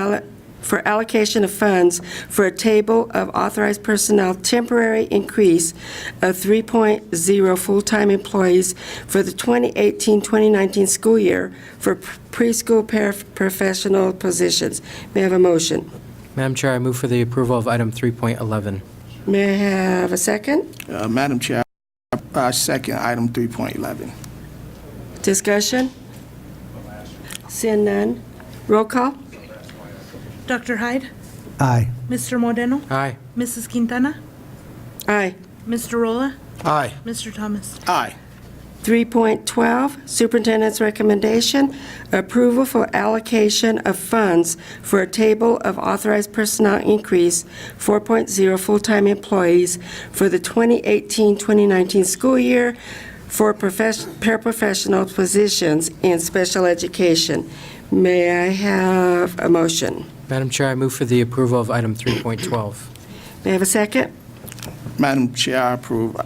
for allocation of funds for a table of authorized personnel temporary increase of 3.0 full-time employees for the 2018-2019 school year for preschool paraprofessional positions. May I have a motion? Madam Chair, I move for the approval of item 3.11. May I have a second? Madam Chair, I second item 3.11. Discussion? Seeing none. Roll call? Dr. Hyde? Aye. Mr. Moreno? Aye. Mrs. Quintana? Aye. Mr. Rolla? Aye. Mr. Thomas? Aye. 3.12, Superintendent's recommendation, approval for allocation of funds for a table of authorized personnel increase, 4.0 full-time employees for the 2018-2019 school year for paraprofessional positions in special education. May I have a motion? Madam Chair, I move for the approval of item 3.12. May I have a second? Madam Chair, I approve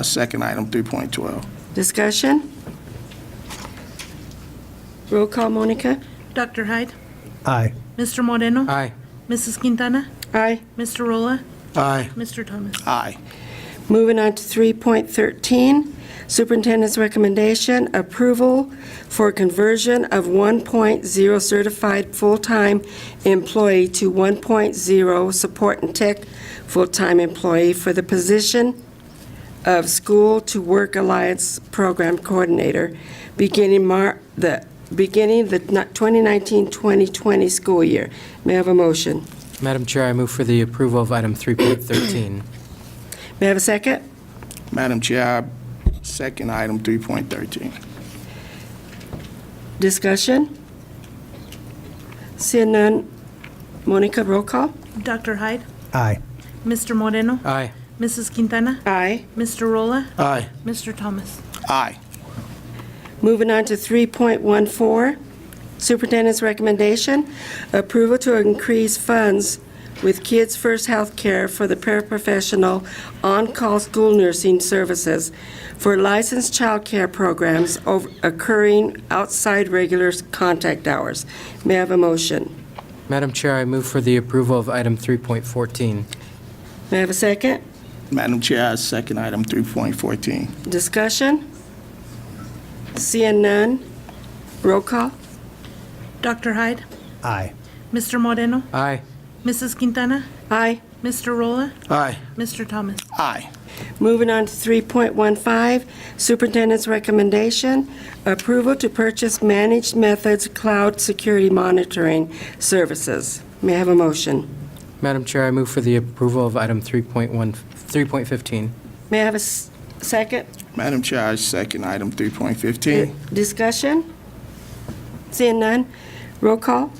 second item 3.12. Discussion? Roll call, Monica? Dr. Hyde? Aye. Mr. Moreno? Aye. Mrs. Quintana? Aye. Mr. Rolla? Aye. Mr. Thomas? Aye. Moving on to 3.13, Superintendent's recommendation, approval for conversion of 1.0 certified full-time employee to 1.0 support and tech full-time employee for the position of School to Work Alliance Program Coordinator beginning the 2019-2020 school year. May I have a motion? Madam Chair, I move for the approval of item 3.13. May I have a second? Madam Chair, I second item 3.13. Discussion? Seeing none, Monica, roll call? Dr. Hyde? Aye. Mr. Moreno? Aye. Mrs. Quintana? Aye. Mr. Rolla? Aye. Mr. Thomas? Aye. Moving on to 3.14, Superintendent's recommendation, approval to increase funds with Kids First Healthcare for the paraprofessional on-call school nursing services for licensed child care programs occurring outside regular contact hours. May I have a motion? Madam Chair, I move for the approval of item 3.14. May I have a second? Madam Chair, I second item 3.14. Discussion? Seeing none, roll call? Dr. Hyde? Aye. Mr. Moreno? Aye. Mrs. Quintana? Aye. Mr. Rolla? Aye. Mr. Thomas? Aye. Moving on to 3.15, Superintendent's recommendation, approval to purchase Managed Methods Cloud Security Monitoring Services. May I have a motion? Madam Chair, I move for the approval of item 3.15. May I have a second? Madam Chair, I second item 3.15. Discussion? Seeing none, roll call?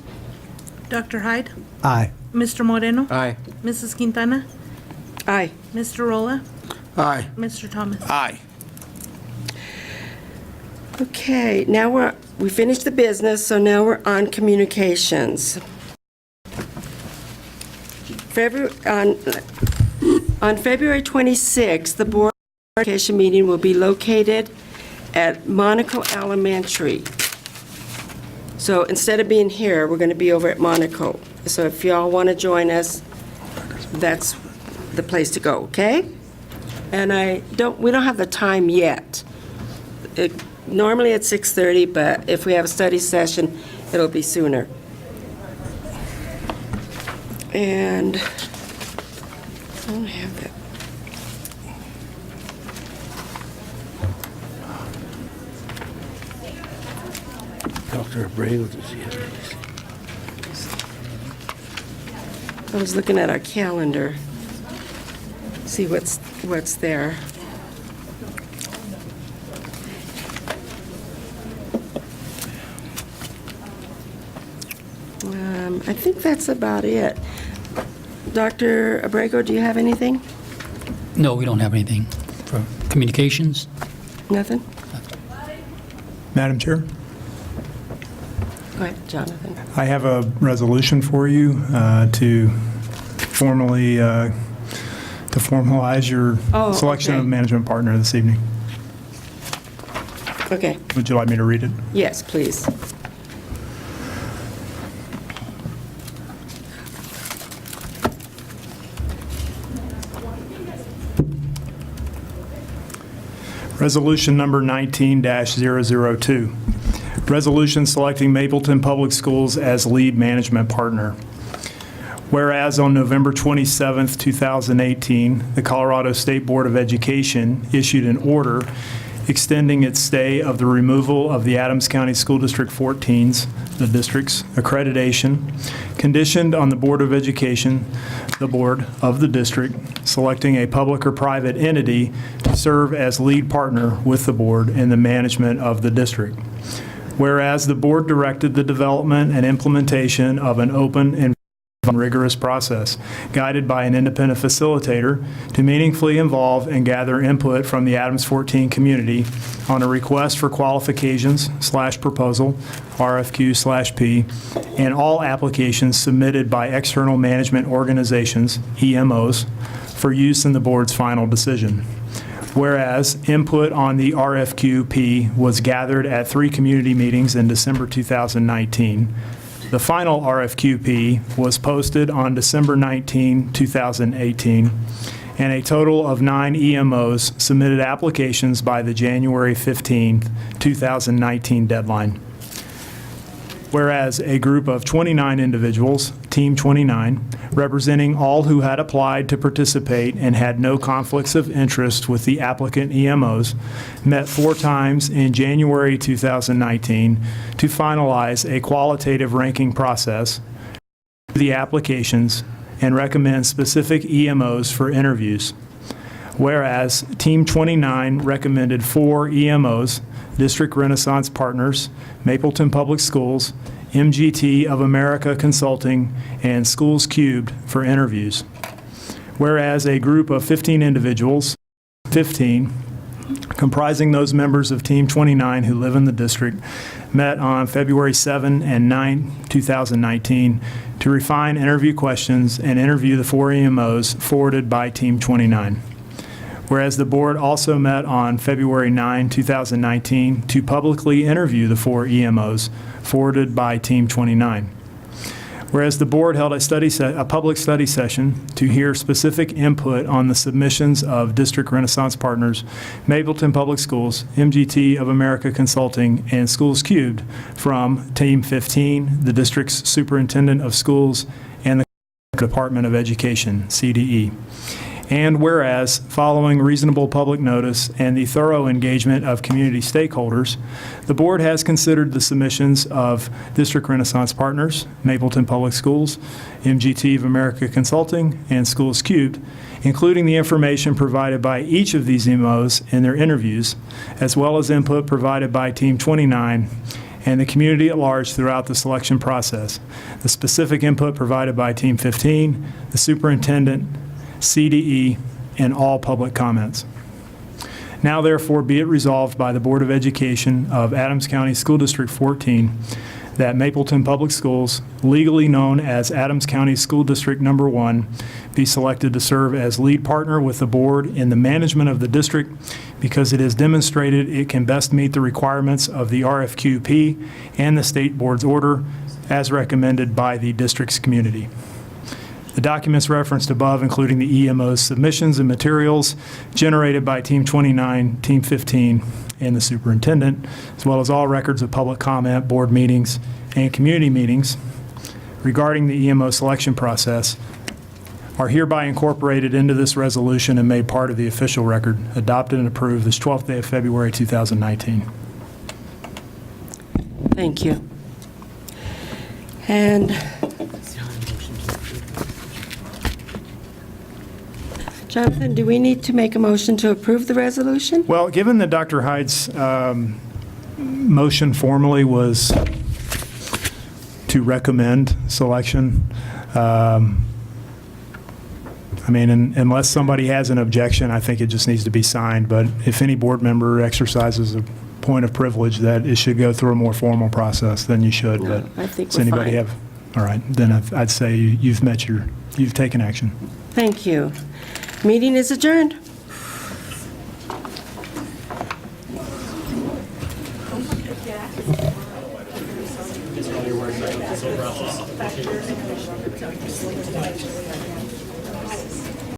Dr. Hyde? Aye. Mr. Moreno? Aye. Mrs. Quintana? Aye. Mr. Rolla? Aye. Mr. Thomas? Aye. Okay, now we finished the business, so now we're on communications. On February 26th, the Board of Education meeting will be located at Monaco Elementary. So instead of being here, we're going to be over at Monaco. So if y'all want to join us, that's the place to go, okay? And we don't have the time yet. Normally it's 6:30, but if we have a study session, it'll be sooner. And I don't have that. Dr. Borrego, does he have anything? I was looking at our calendar, see what's there. I think that's about it. Dr. Borrego, do you have anything? No, we don't have anything for communications. Nothing? Madam Chair, Go ahead, Jonathan. I have a resolution for you to formalize your selection okay. of management partner this evening. Okay. Would you like me to read it? Yes, please. Resolution number 19-002. Resolution selecting Mapleton Public Schools as lead management partner. Whereas on November 27, 2018, the Colorado State Board of Education issued an order extending its stay of the removal of the Adams County School District 14's, the district's accreditation, conditioned on the Board of Education, the board of the district, selecting a public or private entity to serve as lead partner with the board in the management of the district. Whereas the board directed the development and implementation of an open and rigorous process, guided by an independent facilitator to meaningfully involve and gather input from the Adams 14 community on a request for qualifications/proposal, RFQ/P, and all applications submitted by external management organizations, EMOs, for use in the board's final decision. Whereas input on the RFQ-P was gathered at 3 community meetings in December 2019, the final RFQ-P was posted on December 19, 2018, and a total of 9 EMOs submitted applications by the January 15, 2019 deadline. Whereas a group of 29 individuals, Team 29, representing all who had applied to participate and had no conflicts of interest with the applicant EMOs, met 4 times in January 2019 to finalize a qualitative ranking process for the applications and recommend specific EMOs for interviews. Whereas Team 29 recommended 4 EMOs, District Renaissance Partners, Mapleton Public Schools, MGT of America Consulting, and Schools Cubed for interviews. Whereas a group of 15 individuals, 15, comprising those members of Team 29 who live in the district, met on February 7 and 9, 2019 to refine interview questions and interview the 4 EMOs forwarded by Team 29. Whereas the board also met on February 9, 2019 to publicly interview the 4 EMOs forwarded by Team 29. Whereas the board held a public study session to hear specific input on the submissions of District Renaissance Partners, Mapleton Public Schools, MGT of America Consulting, and Schools Cubed from Team 15, the district's superintendent of schools, and the Department of Education, CDE. And whereas, following reasonable public notice and the thorough engagement of community stakeholders, the board has considered the submissions of District Renaissance Partners, Mapleton Public Schools, MGT of America Consulting, and Schools Cubed, including the information provided by each of these EMOs in their interviews, as well as input provided by Team 29 and the community at large throughout the selection process. The specific input provided by Team 15, the superintendent, CDE, and all public comments. Now therefore be it resolved by the Board of Education of Adams County School District 14 that Mapleton Public Schools, legally known as Adams County School District Number 1, be selected to serve as lead partner with the board in the management of the district because it has demonstrated it can best meet the requirements of the RFQ-P and the state board's order as recommended by the district's community. The documents referenced above, including the EMO's submissions and materials generated by Team 29, Team 15, and the superintendent, as well as all records of public comment, board meetings, and community meetings regarding the EMO selection process, are hereby incorporated into this resolution and made part of the official record, adopted and approved this 12th day of February 2019. Thank you. And Jonathan, do we need to make a motion to approve the resolution? Well, given that Dr. Hyde's motion formally was to recommend selection, I mean, unless somebody has an objection, I think it just needs to be signed. But if any board member exercises a point of privilege that it should go through a more formal process, then you should. No, but I think does we're anybody fine. have? All right, then I'd say you've taken action. Thank you. Meeting is adjourned.